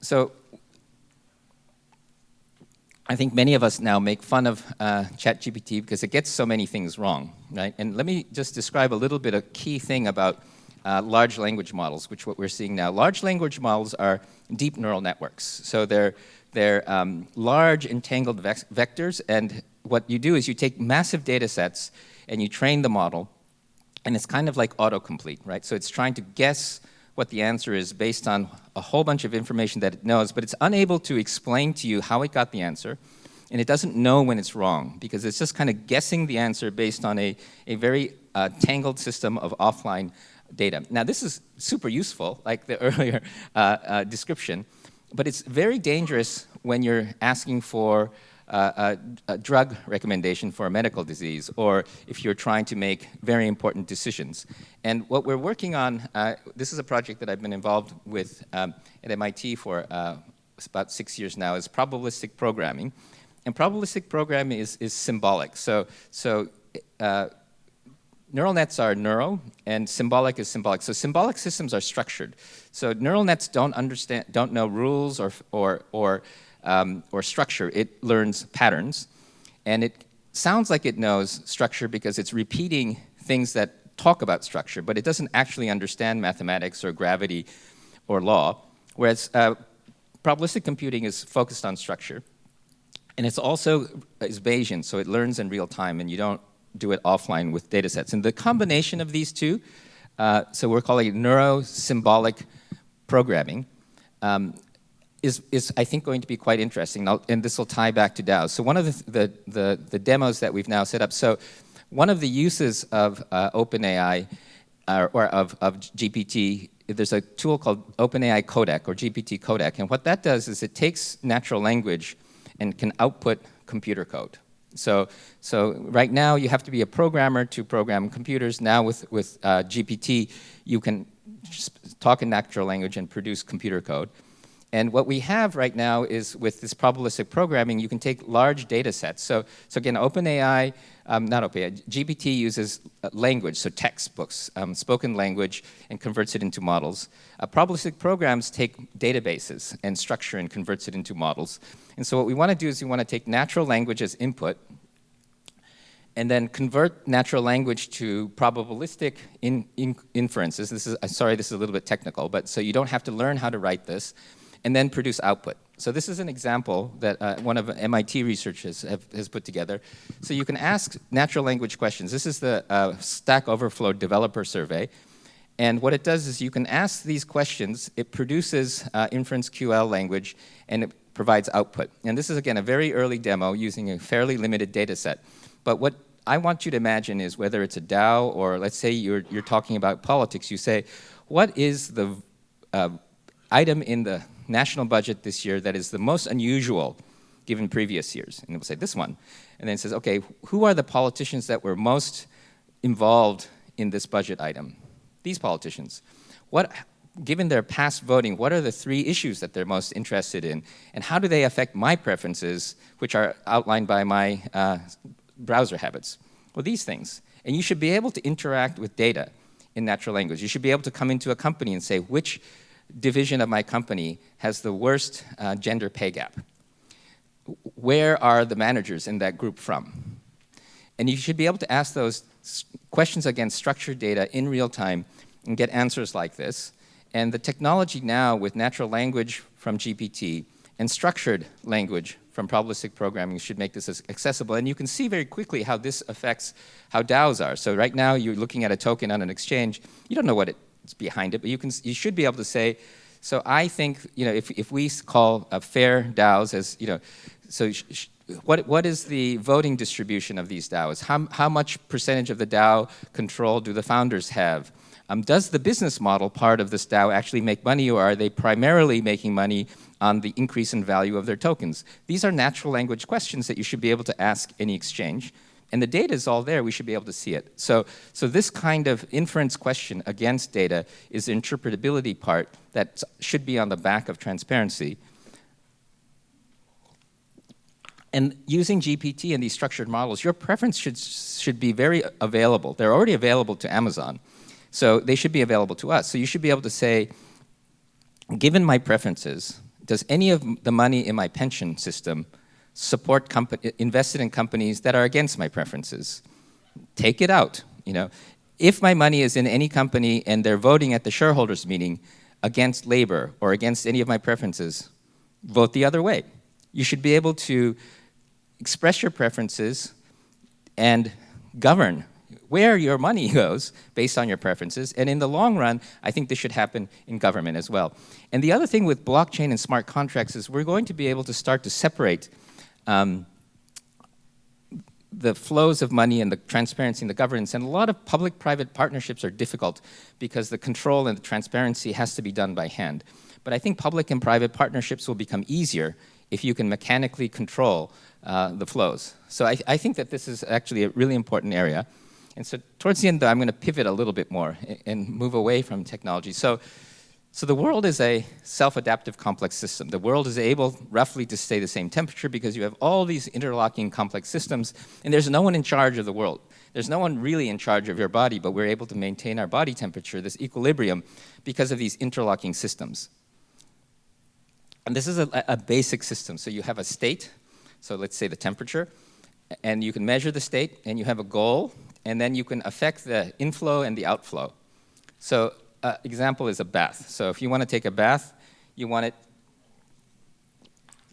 So I think many of us now make fun of ChatGPT because it gets so many things wrong, right? And let me just describe a little bit a key thing about large language models, which what we're seeing now. Large language models are deep neural networks. So they're large entangled vectors, and what you do is you take massive data sets and you train the model, and it's kind of like autocomplete, right? So it's trying to guess what the answer is based on a whole bunch of information that it knows, but it's unable to explain to you how it got the answer, and it doesn't know when it's wrong, because it's just kind of guessing the answer based on a very tangled system of offline data. Now, this is super useful, like the earlier description, but it's very dangerous when you're asking for a drug recommendation for a medical disease, or if you're trying to make very important decisions. And what we're working on, this is a project that I've been involved with at MIT for about 6 years now, is probabilistic programming. And probabilistic programming is symbolic. So neural nets are neuro, and symbolic is symbolic. So symbolic systems are structured. So neural nets don't know rules or structure. It learns patterns, and it sounds like it knows structure because it's repeating things that talk about structure, but it doesn't actually understand mathematics or gravity or law, whereas probabilistic computing is focused on structure. And it's also is Bayesian, so it learns in real time, and you don't do it offline with data sets. And the combination of these two, so we're calling it neuro-symbolic programming, is I think going to be quite interesting, and this will tie back to DAOs. So one of the demos that we've now set up, so one of the uses of OpenAI, or of GPT, there's a tool called OpenAI Codec, or GPT Codec, and what that does is it takes natural language and can output computer code. So right now you have to be a programmer to program computers. Now with GPT, you can just talk in natural language and produce computer code. And what we have right now is with this probabilistic programming, you can take large data sets. So again, OpenAI, not OpenAI, GPT uses language, so textbooks, spoken language, and converts it into models. Probabilistic programs take databases and structure and converts it into models. And so what we want to do is we want to take natural language as input and then convert natural language to probabilistic inferences. This is a little bit technical, but so you don't have to learn how to write this, and then produce output. So this is an example that one of MIT researchers has put together. So you can ask natural language questions. This is the Stack Overflow developer survey. And what it does is you can ask these questions. It produces inference QL language, and it provides output. And this is, again, a very early demo using a fairly limited data set. But what I want you to imagine is whether it's a DAO or let's say you're talking about politics, you say, what is the item in the national budget this year that is the most unusual given previous years? And it will say this one. And then it says, okay, who are the politicians that were most involved in this budget item? These politicians. Given their past voting, what are the 3 issues that they're most interested in? And how do they affect my preferences, which are outlined by my browser habits? Well, these things. And you should be able to interact with data in natural language. You should be able to come into a company and say, which division of my company has the worst gender pay gap? Where are the managers in that group from? And you should be able to ask those questions against structured data in real time and get answers like this. And the technology now with natural language from GPT and structured language from probabilistic programming should make this accessible. And you can see very quickly how this affects how DAOs are. So right now you're looking at a token on an exchange. You don't know what it's behind it, but you should be able to say, so I think, if we call fair DAOs as, so what is the voting distribution of these DAOs? How much percentage of the DAO control do the founders have? Does the business model part of this DAO actually make money, or are they primarily making money on the increase in value of their tokens? These are natural language questions that you should be able to ask any exchange. And the data is all there. We should be able to see it. So this kind of inference question against data is the interpretability part that should be on the back of transparency. And using GPT and these structured models, your preference should be very available. They're already available to Amazon. So they should be available to us. So you should be able to say, given my preferences, does any of the money in my pension system support invested in companies that are against my preferences? Take it out. If my money is in any company and they're voting at the shareholders meeting against labor or against any of my preferences, vote the other way. You should be able to express your preferences and govern where your money goes based on your preferences. And in the long run, I think this should happen in government as well. And the other thing with blockchain and smart contracts is we're going to be able to start to separate the flows of money and the transparency and the governance. And a lot of public-private partnerships are difficult because the control and the transparency has to be done by hand. But I think public and private partnerships will become easier if you can mechanically control the flows. So I think that this is actually a really important area. And so towards the end, though, I'm going to pivot a little bit more and move away from technology. So the world is a self-adaptive complex system. The world is able roughly to stay the same temperature because you have all these interlocking complex systems, and there's no one in charge of the world. There's no one really in charge of your body, but we're able to maintain our body temperature, this equilibrium, because of these interlocking systems. And this is a basic system. So you have a state, so let's say the temperature, and you can measure the state, and you have a goal, and then you can affect the inflow and the outflow. So example is a bath. So if you want to take a bath, you want it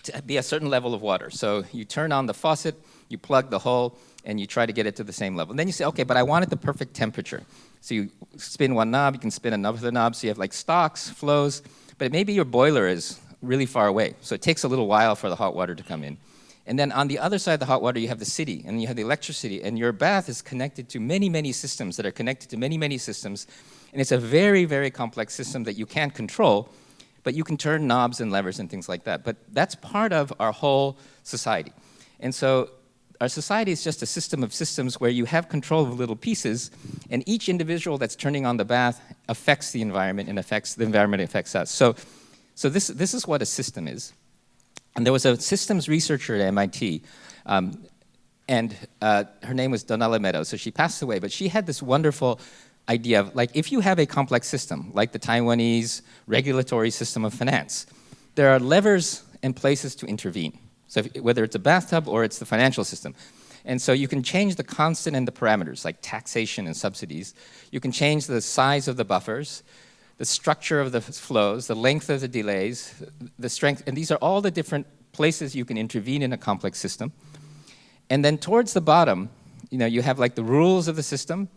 to be a certain level of water. So you turn on the faucet, you plug the hole, and you try to get it to the same level. And then you say, okay, but I want it the perfect temperature. So you spin one knob, you can spin another knob, so you have like stocks, flows, but maybe your boiler is really far away. So it takes a little while for the hot water to come in. And then on the other side of the hot water, you have the city, and you have the electricity, and your bath is connected to many, many systems that are connected to many, many systems. And it's a very, very complex system that you can't control, but you can turn knobs and levers and things like that. But that's part of our whole society. And so our society is just a system of systems where you have control of little pieces, and each individual that's turning on the bath affects the environment, and the environment affects us. So this is what a system is. And there was a systems researcher at MIT, and her name was Donella Meadows, so she passed away, but she had this wonderful idea of, like, if you have a complex system, like the Taiwanese regulatory system of finance, there are levers and places to intervene. So whether it's a bathtub or it's the financial system. And so you can change the constant and the parameters, like taxation and subsidies. You can change the size of the buffers, the structure of the flows, the length of the delays, the strength, and these are all the different places you can intervene in a complex system. And then towards the bottom, you have like the rules of the system,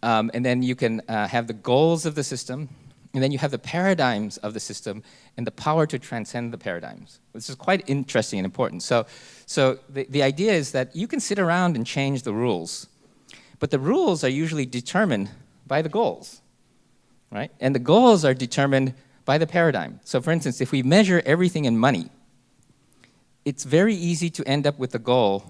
and then you can have the goals of the system, and then you have the paradigms of the system and the power to transcend the paradigms. This is quite interesting and important. So the idea is that you can sit around and change the rules, but the rules are usually determined by the goals, right? And the goals are determined by the paradigm. So for instance, if we measure everything in money, it's very easy to end up with the goal,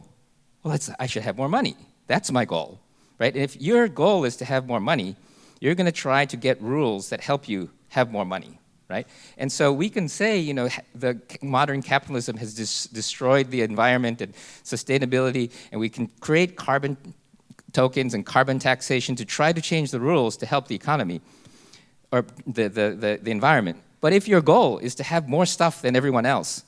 well, I should have more money. That's my goal, right? And if your goal is to have more money, you're going to try to get rules that help you have more money, right? And so we can say, you know, the modern capitalism has destroyed the environment and sustainability, and we can create carbon tokens and carbon taxation to try to change the rules to help the economy or the environment. But if your goal is to have more stuff than everyone else,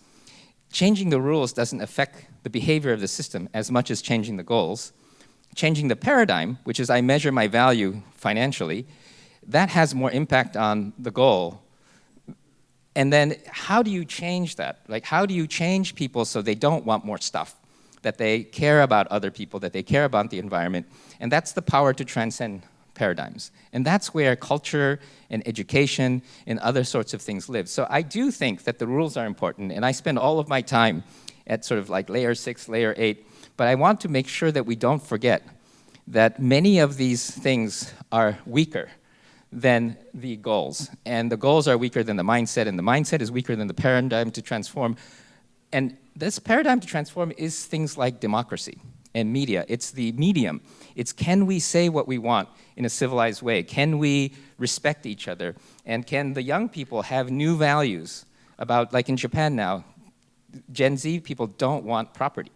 changing the rules doesn't affect the behavior of the system as much as changing the goals. Changing the paradigm, which is I measure my value financially, that has more impact on the goal. And then how do you change that? Like, how do you change people so they don't want more stuff, that they care about other people, that they care about the environment? And that's the power to transcend paradigms. And that's where culture and education and other sorts of things live. So I do think that the rules are important, and I spend all of my time at sort of like layer 6, layer 8, but I want to make sure that we don't forget that many of these things are weaker than the goals. And the goals are weaker than the mindset, and the mindset is weaker than the paradigm to transform. And this paradigm to transform is things like democracy and media. It's the medium. It's can we say what we want in a civilized way? Can we respect each other? And can the young people have new values about, like in Japan now, Gen Z people don't want property.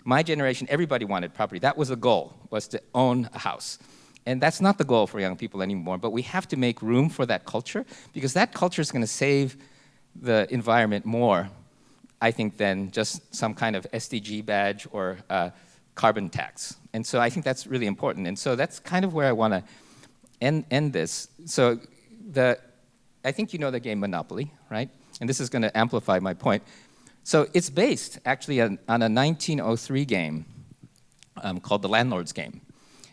My generation, everybody wanted property. That was the goal, was to own a house. And that's not the goal for young people anymore, but we have to make room for that culture, because that culture is going to save the environment more, I think, than just some kind of SDG badge or carbon tax. And so I think that's really important. And so that's kind of where I want to end this. So I think you know the game Monopoly, right? And this is going to amplify my point. So it's based actually on a 1903 game called the Landlord's Game.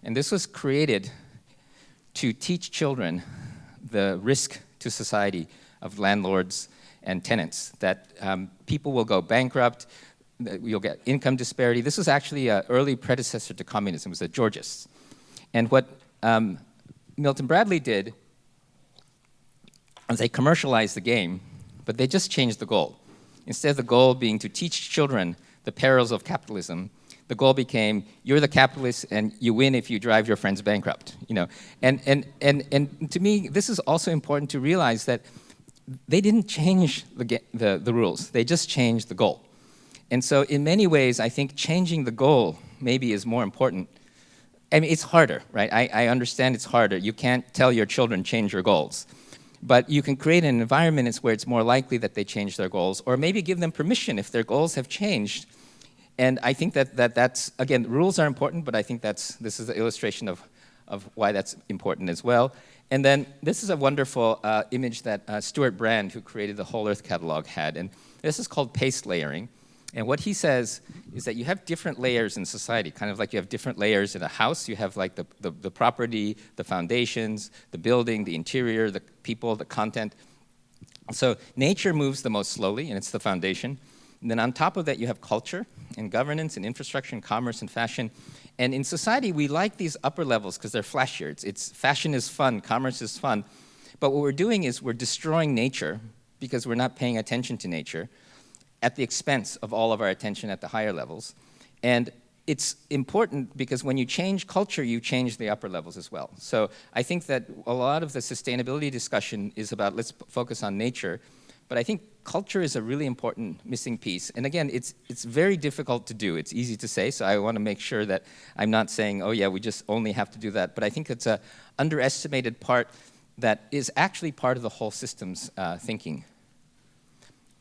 And this was created to teach children the risk to society of landlords and tenants, that people will go bankrupt, you'll get income disparity. This was actually an early predecessor to communism. It was the Georgists. And what Milton Bradley did was they commercialized the game, but they just changed the goal. Instead of the goal being to teach children the perils of capitalism, the goal became, you're the capitalist and you win if you drive your friends bankrupt. You know? And to me, this is also important to realize that they didn't change the rules. They just changed the goal. And so in many ways, I think changing the goal maybe is more important. I mean, it's harder, right? I understand it's harder. You can't tell your children change your goals. But you can create an environment where it's more likely that they change their goals, or maybe give them permission if their goals have changed. And I think that's, again, rules are important, but I think this is an illustration of why that's important as well. And then this is a wonderful image that Stuart Brand, who created the Whole Earth Catalog, had. And this is called paste layering. And what he says is that you have different layers in society, kind of like you have different layers in a house. You have like the property, the foundations, the building, the interior, the people, the content. So nature moves the most slowly, and it's the foundation. And then on top of that, you have culture and governance and infrastructure and commerce and fashion. And in society, we like these upper levels because they're flashier. It's fashion is fun, commerce is fun. But what we're doing is we're destroying nature because we're not paying attention to nature, at the expense of all of our attention at the higher levels. And it's important because when you change culture, you change the upper levels as well. So I think that a lot of the sustainability discussion is about let's focus on nature, but I think culture is a really important missing piece. And again, it's very difficult to do. It's easy to say, so I want to make sure that I'm not saying, oh yeah, we just only have to do that. But I think it's an underestimated part that is actually part of the whole system's thinking.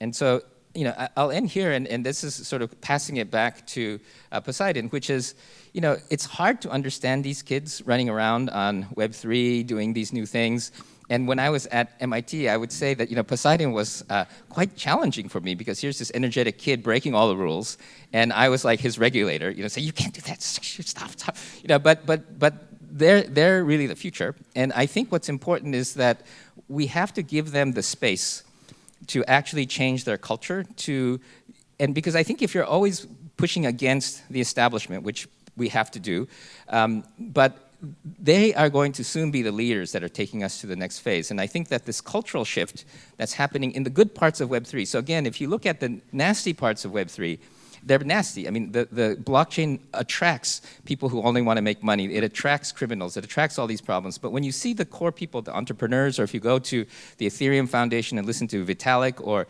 And so, you know, I'll end here, and this is sort of passing it back to Poseidon, which is, you know, it's hard to understand these kids running around on Web3, doing these new things. And when I was at MIT, I would say that, you know, Poseidon was quite challenging for me, because here's this energetic kid breaking all the rules, and I was like his regulator, you know, say, you can't do that, stop. You know, but they're really the future. And I think what's important is that we have to give them the space to actually change their culture and because I think if you're always pushing against the establishment, which we have to do, but they are going to soon be the leaders that are taking us to the next phase. And I think that this cultural shift that's happening in the good parts of Web3, so again, if you look at the nasty parts of Web3, they're nasty. I mean, the blockchain attracts people who only want to make money. It attracts criminals. It attracts all these problems. But when you see the core people, the entrepreneurs, or if you go to the Ethereum Foundation and listen to Vitalik or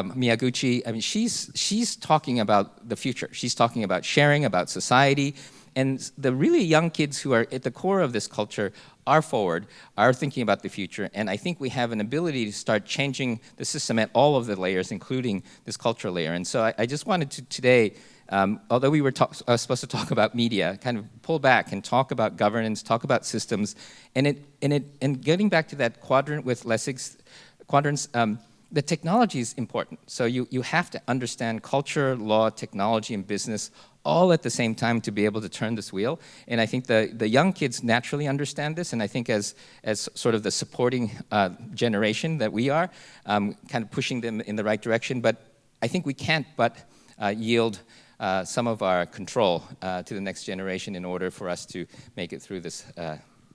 Miyaguchi, I mean, she's talking about the future. She's talking about sharing, about society. And the really young kids who are at the core of this culture are forward, are thinking about the future. And I think we have an ability to start changing the system at all of the layers, including this cultural layer. And so I just wanted to today, although we were supposed to talk about media, kind of pull back and talk about governance, talk about systems. And getting back to that quadrant with Lessig's quadrants, the technology is important. So you have to understand culture, law, technology, and business all at the same time to be able to turn this wheel. And I think the young kids naturally understand this, and I think as sort of the supporting generation that we are, kind of pushing them in the right direction. But I think we can't but yield some of our control to the next generation in order for us to make it through this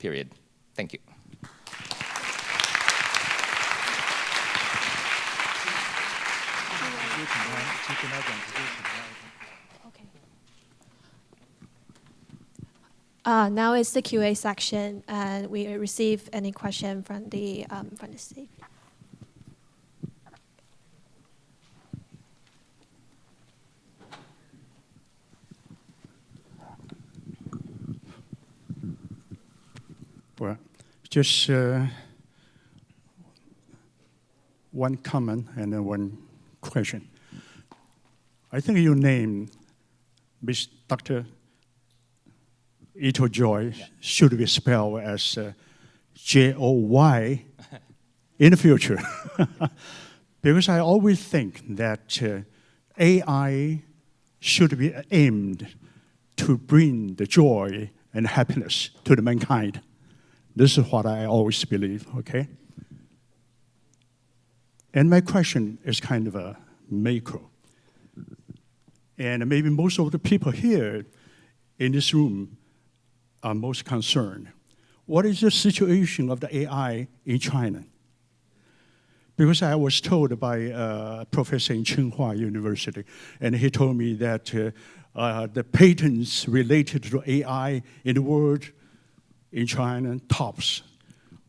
period. Thank you. Now is the QA section, and we receive any question from the stage. Well, just one comment and then one question. I think your name, Ms. Dr. Ito Joy, should be spelled as Joy in the future. Because I always think that AI should be aimed to bring the joy and happiness to the mankind. This is what I always believe, okay? And my question is kind of a macro. And maybe most of the people here in this room are most concerned. What is the situation of the AI in China? Because I was told by a professor in Tsinghua University, and he told me that the patents related to AI in the world in China tops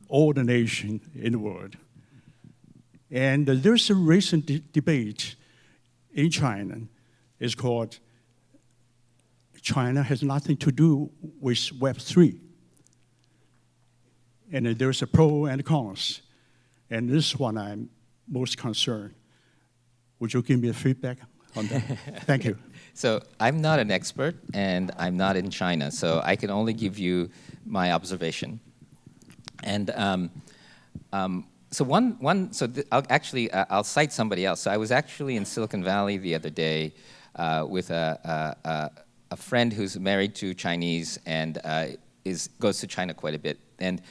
all the nations in the world. And there's a recent debate in China. It's called China has nothing to do with Web3. And there's a pro and cons. And this one I'm most concerned. Would you give me a feedback on that? Thank you. So I'm not an expert, and I'm not in China, so I can only give you my observation. And I'll cite somebody else. So I was actually in Silicon Valley the other day with a friend who's married to Chinese and goes to China quite a bit. And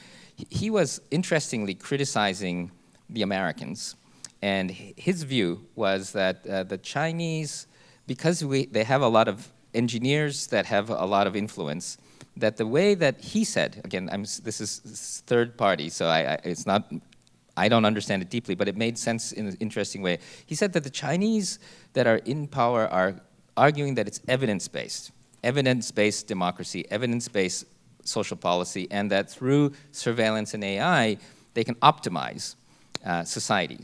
he was interestingly criticizing the Americans. And his view was that the Chinese, because they have a lot of engineers that have a lot of influence, that the way that he said, again, this is third party, so I don't understand it deeply, but it made sense in an interesting way. He said that the Chinese that are in power are arguing that it's evidence-based democracy, evidence-based social policy, and that through surveillance and AI, they can optimize society.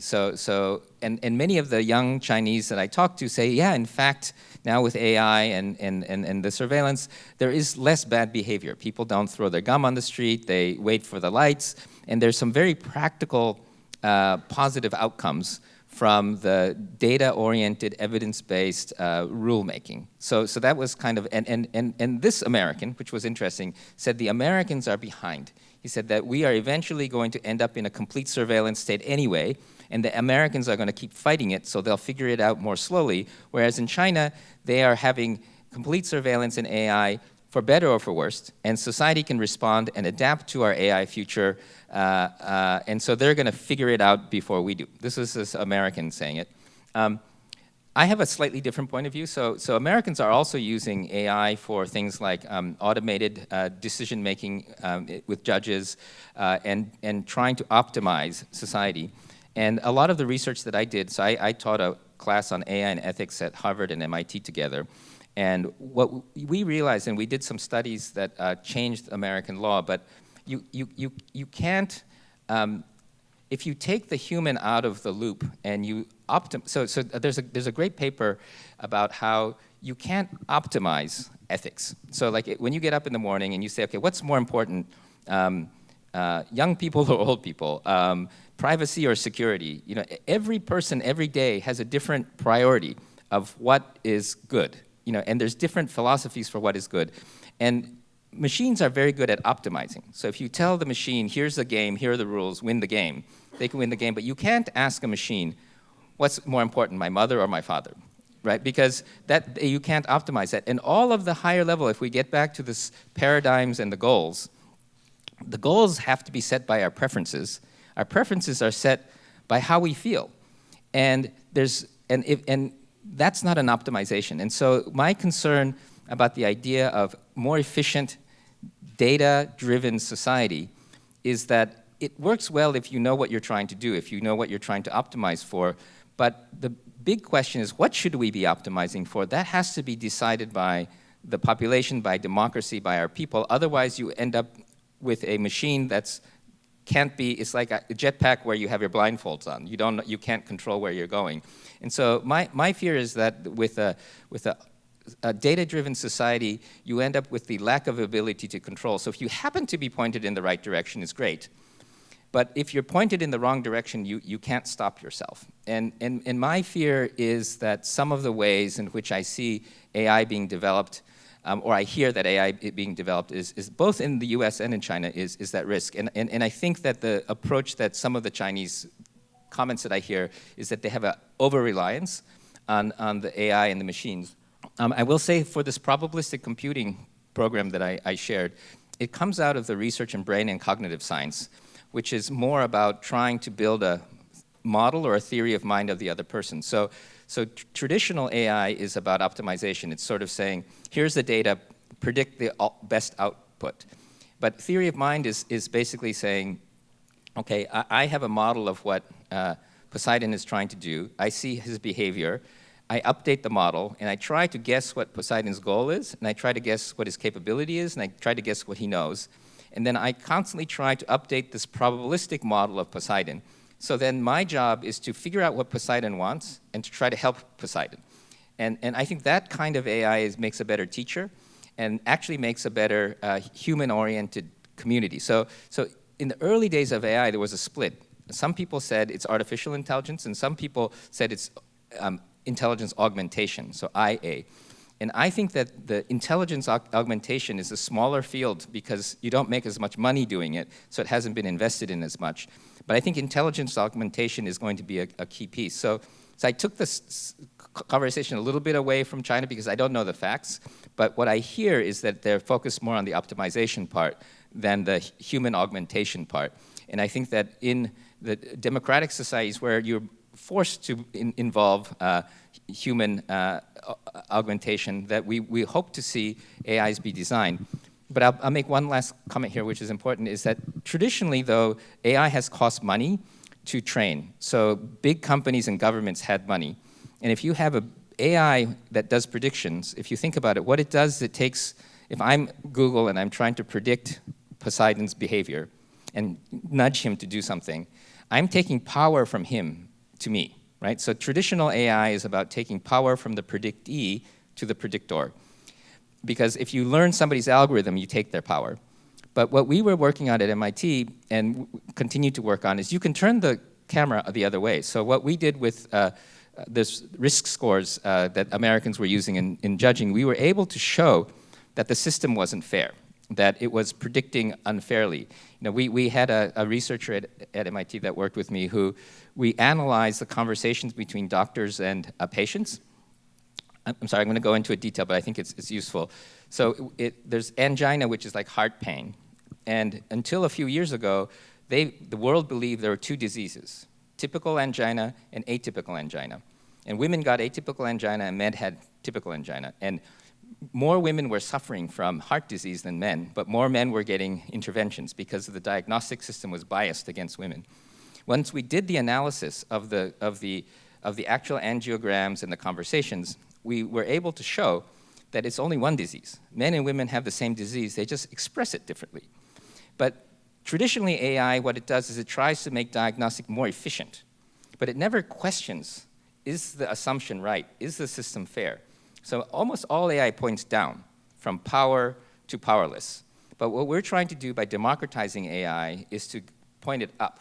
And many of the young Chinese that I talk to say, yeah, in fact, now with AI and the surveillance, there is less bad behavior. People don't throw their gum on the street, they wait for the lights, and there's some very practical positive outcomes from the data-oriented, evidence-based rulemaking. So that was kind of, and this American, which was interesting, said the Americans are behind. He said that we are eventually going to end up in a complete surveillance state anyway, and the Americans are going to keep fighting it, so they'll figure it out more slowly, whereas in China, they are having complete surveillance in AI, for better or for worse, and society can respond and adapt to our AI future, and so they're going to figure it out before we do. This is this American saying it. I have a slightly different point of view. So Americans are also using AI for things like automated decision-making with judges and trying to optimize society. And a lot of the research that I did, so I taught a class on AI and ethics at Harvard and MIT together. And what we realized, and we did some studies that changed American law, but you can't, if you take the human out of the loop and you so there's a great paper about how you can't optimize ethics. So like when you get up in the morning and you say, okay, what's more important, young people or old people, privacy or security? You know, every person every day has a different priority of what is good. You know, and there's different philosophies for what is good. And machines are very good at optimizing. So if you tell the machine, here's the game, here are the rules, win the game, they can win the game. But you can't ask a machine, what's more important, my mother or my father, right? Because that you can't optimize that. And all of the higher level, if we get back to this paradigms and the goals have to be set by our preferences. Our preferences are set by how we feel. And that's not an optimization. And so my concern about the idea of more efficient, data-driven society is that it works well if you know what you're trying to do, if you know what you're trying to optimize for. But the big question is, what should we be optimizing for? That has to be decided by the population, by democracy, by our people. Otherwise, you end up with a machine that's can't be, it's like a jetpack where you have your blindfolds on. You can't control where you're going. And so my fear is that with a data-driven society, you end up with the lack of ability to control. So if you happen to be pointed in the right direction, it's great. But if you're pointed in the wrong direction, you can't stop yourself. And my fear is that some of the ways in which I see AI being developed, or I hear that AI being developed is both in the US and in China is that risk. And I think that the approach that some of the Chinese comments that I hear is that they have an over-reliance on the AI and the machines. I will say for this probabilistic computing program that I shared, it comes out of the research in brain and cognitive science, which is more about trying to build a model or a theory of mind of the other person. So traditional AI is about optimization. It's sort of saying, here's the data, predict the best output. But theory of mind is basically saying, okay, I have a model of what Poseidon is trying to do. I see his behavior. I update the model, and I try to guess what Poseidon's goal is, and I try to guess what his capability is, and I try to guess what he knows. And then I constantly try to update this probabilistic model of Poseidon. So then my job is to figure out what Poseidon wants and to try to help Poseidon. And I think that kind of AI makes a better teacher and actually makes a better human-oriented community. So in the early days of AI, there was a split. Some people said it's artificial intelligence, and some people said it's intelligence augmentation, so IA. And I think that the intelligence augmentation is a smaller field because you don't make as much money doing it, so it hasn't been invested in as much. But I think intelligence augmentation is going to be a key piece. So I took this conversation a little bit away from China because I don't know the facts, but what I hear is that they're focused more on the optimization part than the human augmentation part. And I think that in the democratic societies where you're forced to involve human augmentation, that we hope to see AIs be designed. But I'll make one last comment here, which is important, is that traditionally, though, AI has cost money to train. So big companies and governments had money. And if you have an AI that does predictions, if you think about it, what it does, it takes, if I'm Google and I'm trying to predict Poseidon's behavior and nudge him to do something, I'm taking power from him to me, right? So traditional AI is about taking power from the predictee to the predictor. Because if you learn somebody's algorithm, you take their power. But what we were working on at MIT and continue to work on is you can turn the camera the other way. So what we did with this risk scores that Americans were using in judging, we were able to show that the system wasn't fair, that it was predicting unfairly. You know, we had a researcher at MIT that worked with me who we analyzed the conversations between doctors and patients. I'm sorry, I'm going to go into a detail, but I think it's useful. So there's angina, which is like heart pain. And until a few years ago, the world believed there were two diseases, typical angina and atypical angina. And women got atypical angina and men had typical angina. And more women were suffering from heart disease than men, but more men were getting interventions because the diagnostic system was biased against women. Once we did the analysis of the actual angiograms and the conversations, we were able to show that it's only one disease. Men and women have the same disease, they just express it differently. But traditionally AI, what it does is it tries to make diagnostic more efficient, but it never questions, is the assumption right? Is the system fair? So almost all AI points down, from power to powerless. But what we're trying to do by democratizing AI is to point it up.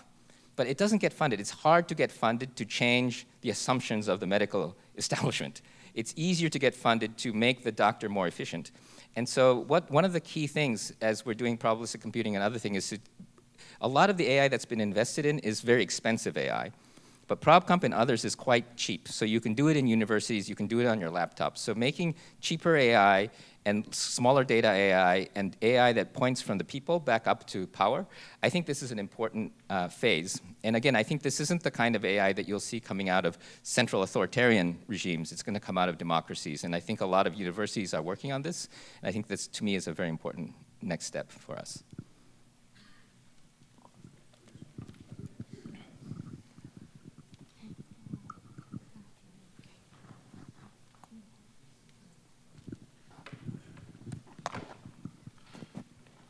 But it doesn't get funded. It's hard to get funded to change the assumptions of the medical establishment. It's easier to get funded to make the doctor more efficient. And so one of the key things as we're doing probabilistic computing and other things is a lot of the AI that's been invested in is very expensive AI. But ProbComp and others is quite cheap. So you can do it in universities, you can do it on your laptop. So making cheaper AI and smaller data AI and AI that points from the people back up to power, I think this is an important phase. And again, I think this isn't the kind of AI that you'll see coming out of central authoritarian regimes. It's going to come out of democracies. And I think a lot of universities are working on this. And I think this, to me, is a very important next step for us.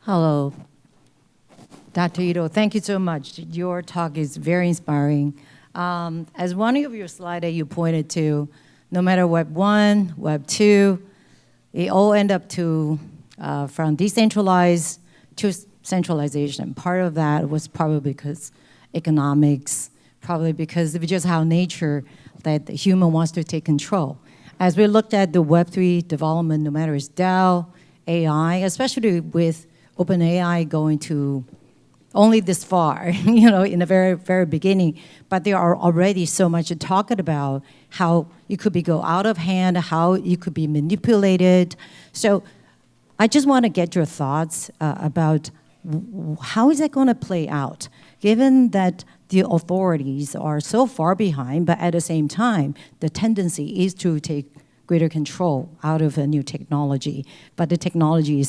Hello, Dr. Ito, thank you so much. Your talk is very inspiring. As one of your slides that you pointed to, no matter Web 1, Web 2, it all end up to from decentralized to centralization. Part of that was probably because economics, probably because of just how nature that the human wants to take control. As we looked at the Web 3 development, no matter it's DAO, AI, especially with OpenAI going to only this far, in the very, very beginning, but there are already so much talking about how it could go out of hand, how it could be manipulated. So I just want to get your thoughts about how is that going to play out, given that the authorities are so far behind, but at the same time, the tendency is to take greater control out of a new technology, but the technology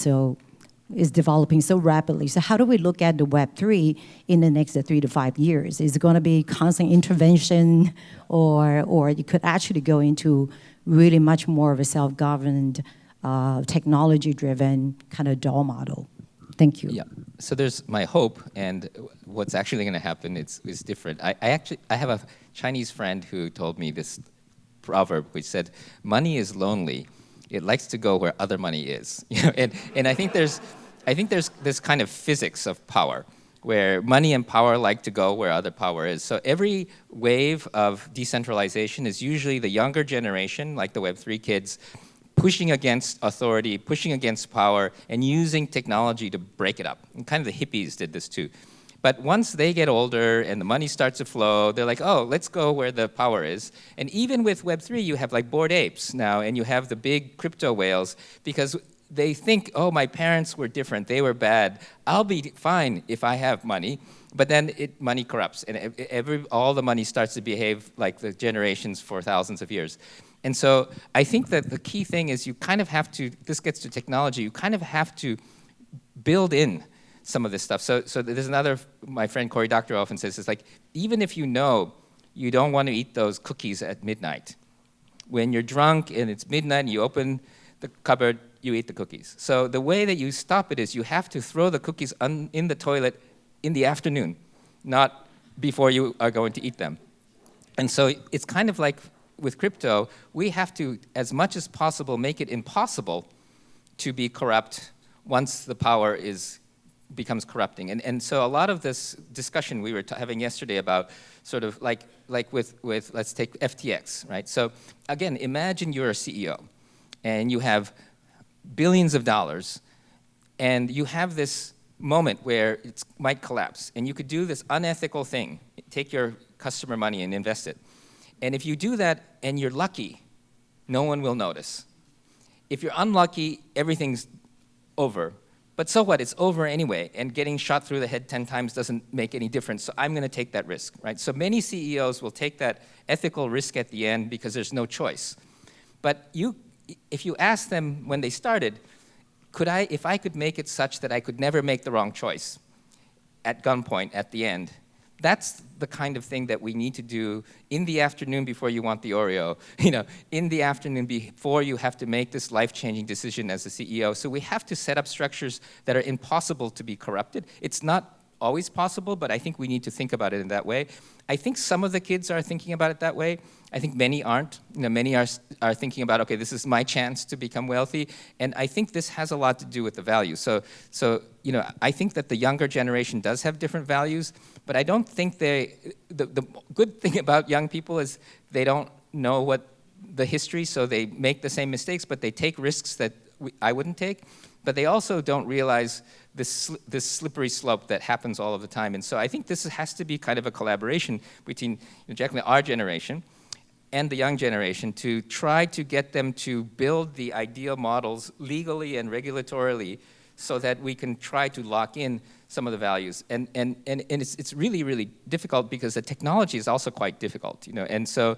is developing so rapidly. So how do we look at the Web3 in the next 3 to 5 years? Is it going to be constant intervention, or it could actually go into really much more of a self-governed, technology-driven kind of DAO model? Thank you. Yeah. So there's my hope, and what's actually going to happen is different. I have a Chinese friend who told me this proverb, which said, "Money is lonely. It likes to go where other money is." And I think there's this kind of physics of power, where money and power like to go where other power is. So every wave of decentralization is usually the younger generation, like the Web3 kids, pushing against authority, pushing against power, and using technology to break it up. And kind of the hippies did this too. But once they get older and the money starts to flow, they're like, oh, let's go where the power is. And even with Web3, you have like Bored Apes now, and you have the big crypto whales, because they think, oh, my parents were different, they were bad. I'll be fine if I have money. But then money corrupts, and all the money starts to behave like the generations for thousands of years. And so I think that the key thing is you kind of have to, this gets to technology, you kind of have to build in some of this stuff. So there's another, my friend Cory Doctorow often says, it's like, even if you know you don't want to eat those cookies at midnight, when you're drunk and it's midnight and you open the cupboard, you eat the cookies. So the way that you stop it is you have to throw the cookies in the toilet in the afternoon, not before you are going to eat them. And so it's kind of like with crypto, we have to, as much as possible, make it impossible to be corrupt once the power becomes corrupting. And so a lot of this discussion we were having yesterday about sort of like with let's take FTX, right? So again, imagine you're a CEO and you have billions of dollars and you have this moment where it might collapse and you could do this unethical thing, take your customer money and invest it. And if you do that and you're lucky, no one will notice. If you're unlucky, everything's over. But so what? It's over anyway, and getting shot through the head 10 times doesn't make any difference, so I'm going to take that risk, right? So many CEOs will take that ethical risk at the end because there's no choice. But if you ask them when they started, if I could make it such that I could never make the wrong choice at gunpoint at the end, that's the kind of thing that we need to do in the afternoon before you want the Oreo, in the afternoon before you have to make this life-changing decision as a CEO. So we have to set up structures that are impossible to be corrupted. It's not always possible, but I think we need to think about it in that way. I think some of the kids are thinking about it that way. I think many aren't. Many are thinking about, okay, this is my chance to become wealthy, and I think this has a lot to do with the values. So I think that the younger generation does have different values, but I don't think the good thing about young people is they don't know what the history, so they make the same mistakes, but they take risks that I wouldn't take. But they also don't realize this slippery slope that happens all of the time. And so I think this has to be kind of a collaboration between exactly our generation and the young generation to try to get them to build the ideal models legally and regulatorily so that we can try to lock in some of the values. And it's really, really difficult because the technology is also quite difficult, And so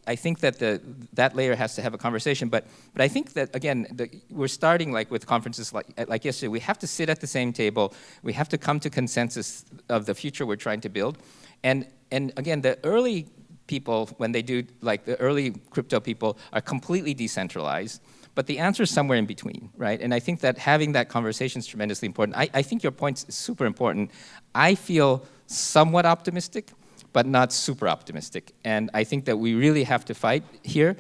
I think that that layer has to have a conversation. But I think that, again, we're starting with conferences like yesterday. We have to sit at the same table. We have to come to consensus of the future we're trying to build. And again, the early people, when they do, the early crypto people, are completely decentralized. But the answer is somewhere in between, right? And I think that having that conversation is tremendously important. I think your point is super important. I feel somewhat optimistic, but not super optimistic. And I think that we really have to fight here.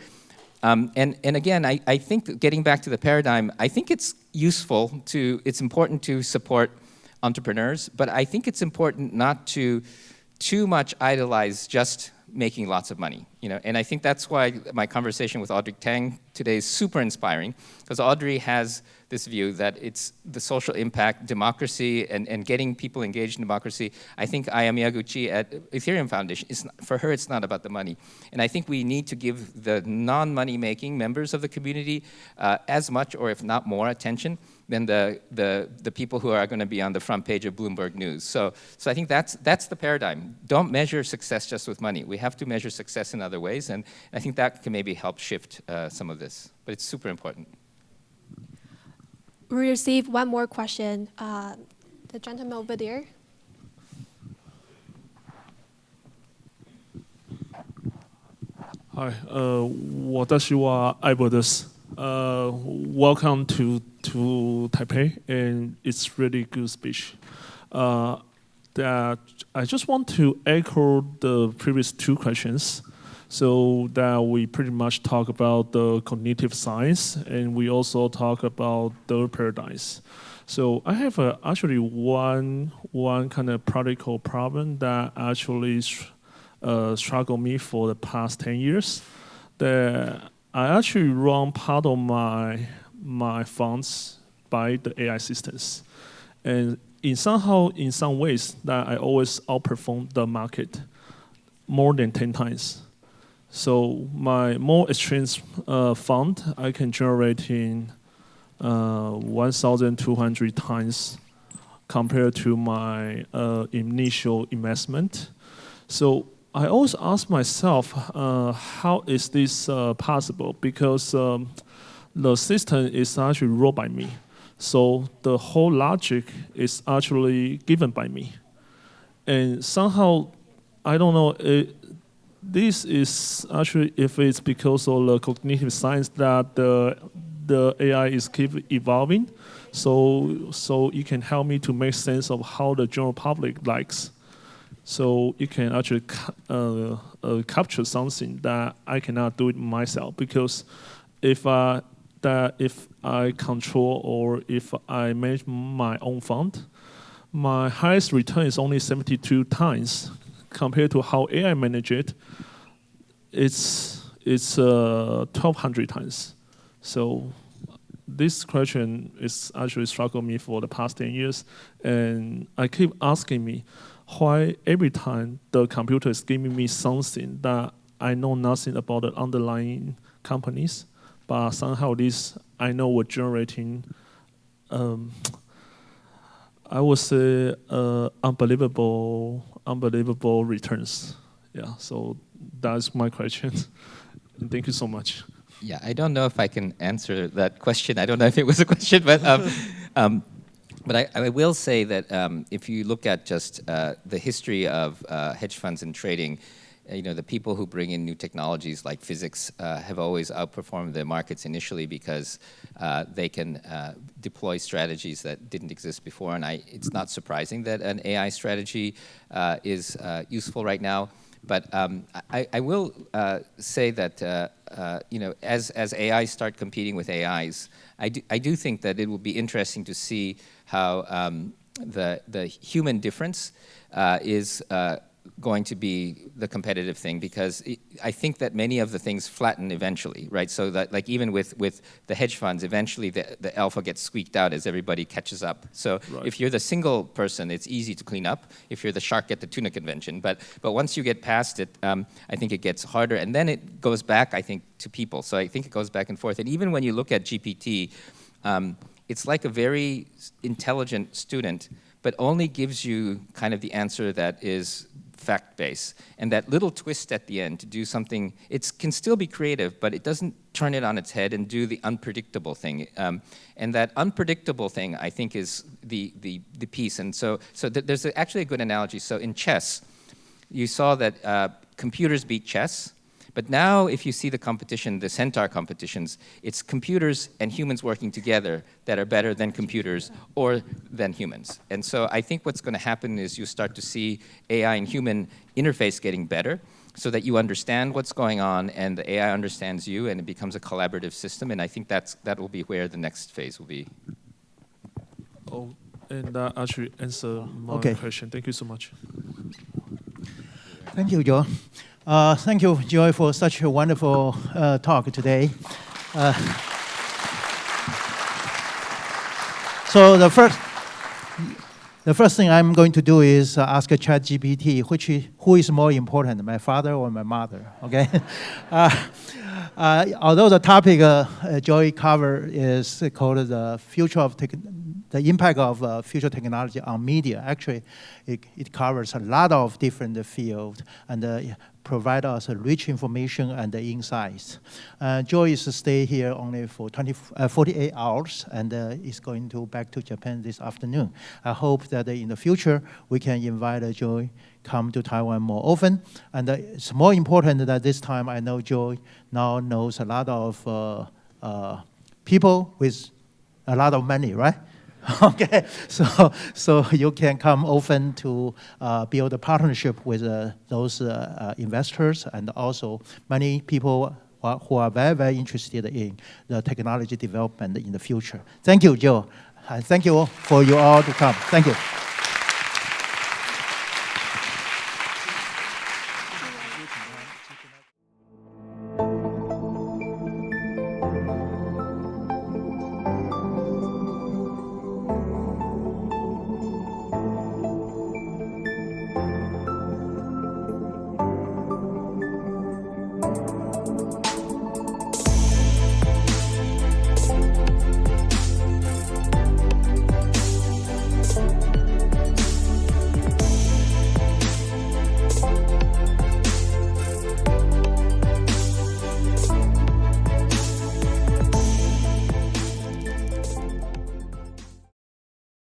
And again, I think getting back to the paradigm, I think it's it's important to support entrepreneurs, but I think it's important not to too much idolize just making lots of money, and I think that's why my conversation with Audrey Tang today is super inspiring, because Audrey has this view that it's the social impact, democracy, and getting people engaged in democracy. I think Aya Miyaguchi at Ethereum Foundation, for her, it's not about the money. And I think we need to give the non-money-making members of the community as much, or if not more, attention than the people who are going to be on the front page of Bloomberg News. So I think that's the paradigm. Don't measure success just with money. We have to measure success in other ways, and I think that can maybe help shift some of this. But it's super important. We received one more question. The gentleman over there. Hi, 私は相棒です。Welcome to Taipei, and it's really good speech. That I just want to echo the previous two questions. So that we pretty much talk about the cognitive science, and we also talk about the paradigms. So I have actually one kind of practical problem that actually struggled me for the past 10 years. That I actually run part of my funds by the AI systems, and in some ways that I always outperform the market more than 10 times. So my more extreme fund, I can generate in 1,200 times compared to my initial investment. So I always ask myself, how is this possible? Because the system is actually ruled by me. So the whole logic is actually given by me. And somehow, I don't know, this is actually, if it's because of the cognitive science that the AI is keep evolving, so it can help me to make sense of how the general public likes. So it can actually capture something that I cannot do it myself, because if I control or if I manage my own fund, my highest return is only 72 times. Compared to how AI manage it, it's 1,200 times. So this question is actually struggling me for the past 10 years, and I keep asking me why every time the computer is giving me something that I know nothing about the underlying companies, but somehow this I know we're generating, I would say, unbelievable returns. Yeah, so that's my question. Thank you so much. Yeah, I don't know if I can answer that question. I don't know if it was a question, but I will say that if you look at just the history of hedge funds and trading, the people who bring in new technologies like physics have always outperformed the markets initially because they can deploy strategies that didn't exist before. And it's not surprising that an AI strategy is useful right now. But I will say that as AI start competing with AIs, I do think that it will be interesting to see how the human difference is going to be the competitive thing, because I think that many of the things flatten eventually, right? So that, like, even with the hedge funds, eventually the alpha gets squeaked out as everybody catches up. So if you're the single person, it's easy to clean up. If you're the shark at the tuna convention, but once you get past it, I think it gets harder, and then it goes back, I think, to people. So I think it goes back and forth. And even when you look at GPT, it's like a very intelligent student, but only gives you kind of the answer that is fact-based. And that little twist at the end to do something, it can still be creative, but it doesn't turn it on its head and do the unpredictable thing. And that unpredictable thing, I think, is the piece. And so there's actually a good analogy. So in chess, you saw that computers beat chess. But now, if you see the competition, the centaur competitions, it's computers and humans working together that are better than computers or than humans. And so I think what's going to happen is you start to see AI and human interface getting better so that you understand what's going on and the AI understands you and it becomes a collaborative system. And I think that will be where the next phase will be. Oh, and that actually answered my question. Thank you so much. Thank you, Joe. Thank you, Joy, for such a wonderful talk today. So the first thing I'm going to do is ask ChatGPT, who is more important, my father or my mother? Okay. Although the topic Joy covered is called the future of the impact of future technology on media. Actually, it covers a lot of different fields and provide us rich information and insights. Joy is to stay here only for 48 hours and is going back to Japan this afternoon. I hope that in the future we can invite Joy come to Taiwan more often. And it's more important that this time I know Joy now knows a lot of people with a lot of money, right? Okay, so you can come often to build a partnership with those investors and also many people who are very, very interested in the technology development in the future. Thank you, Joe. And thank you for you all to come. Thank you.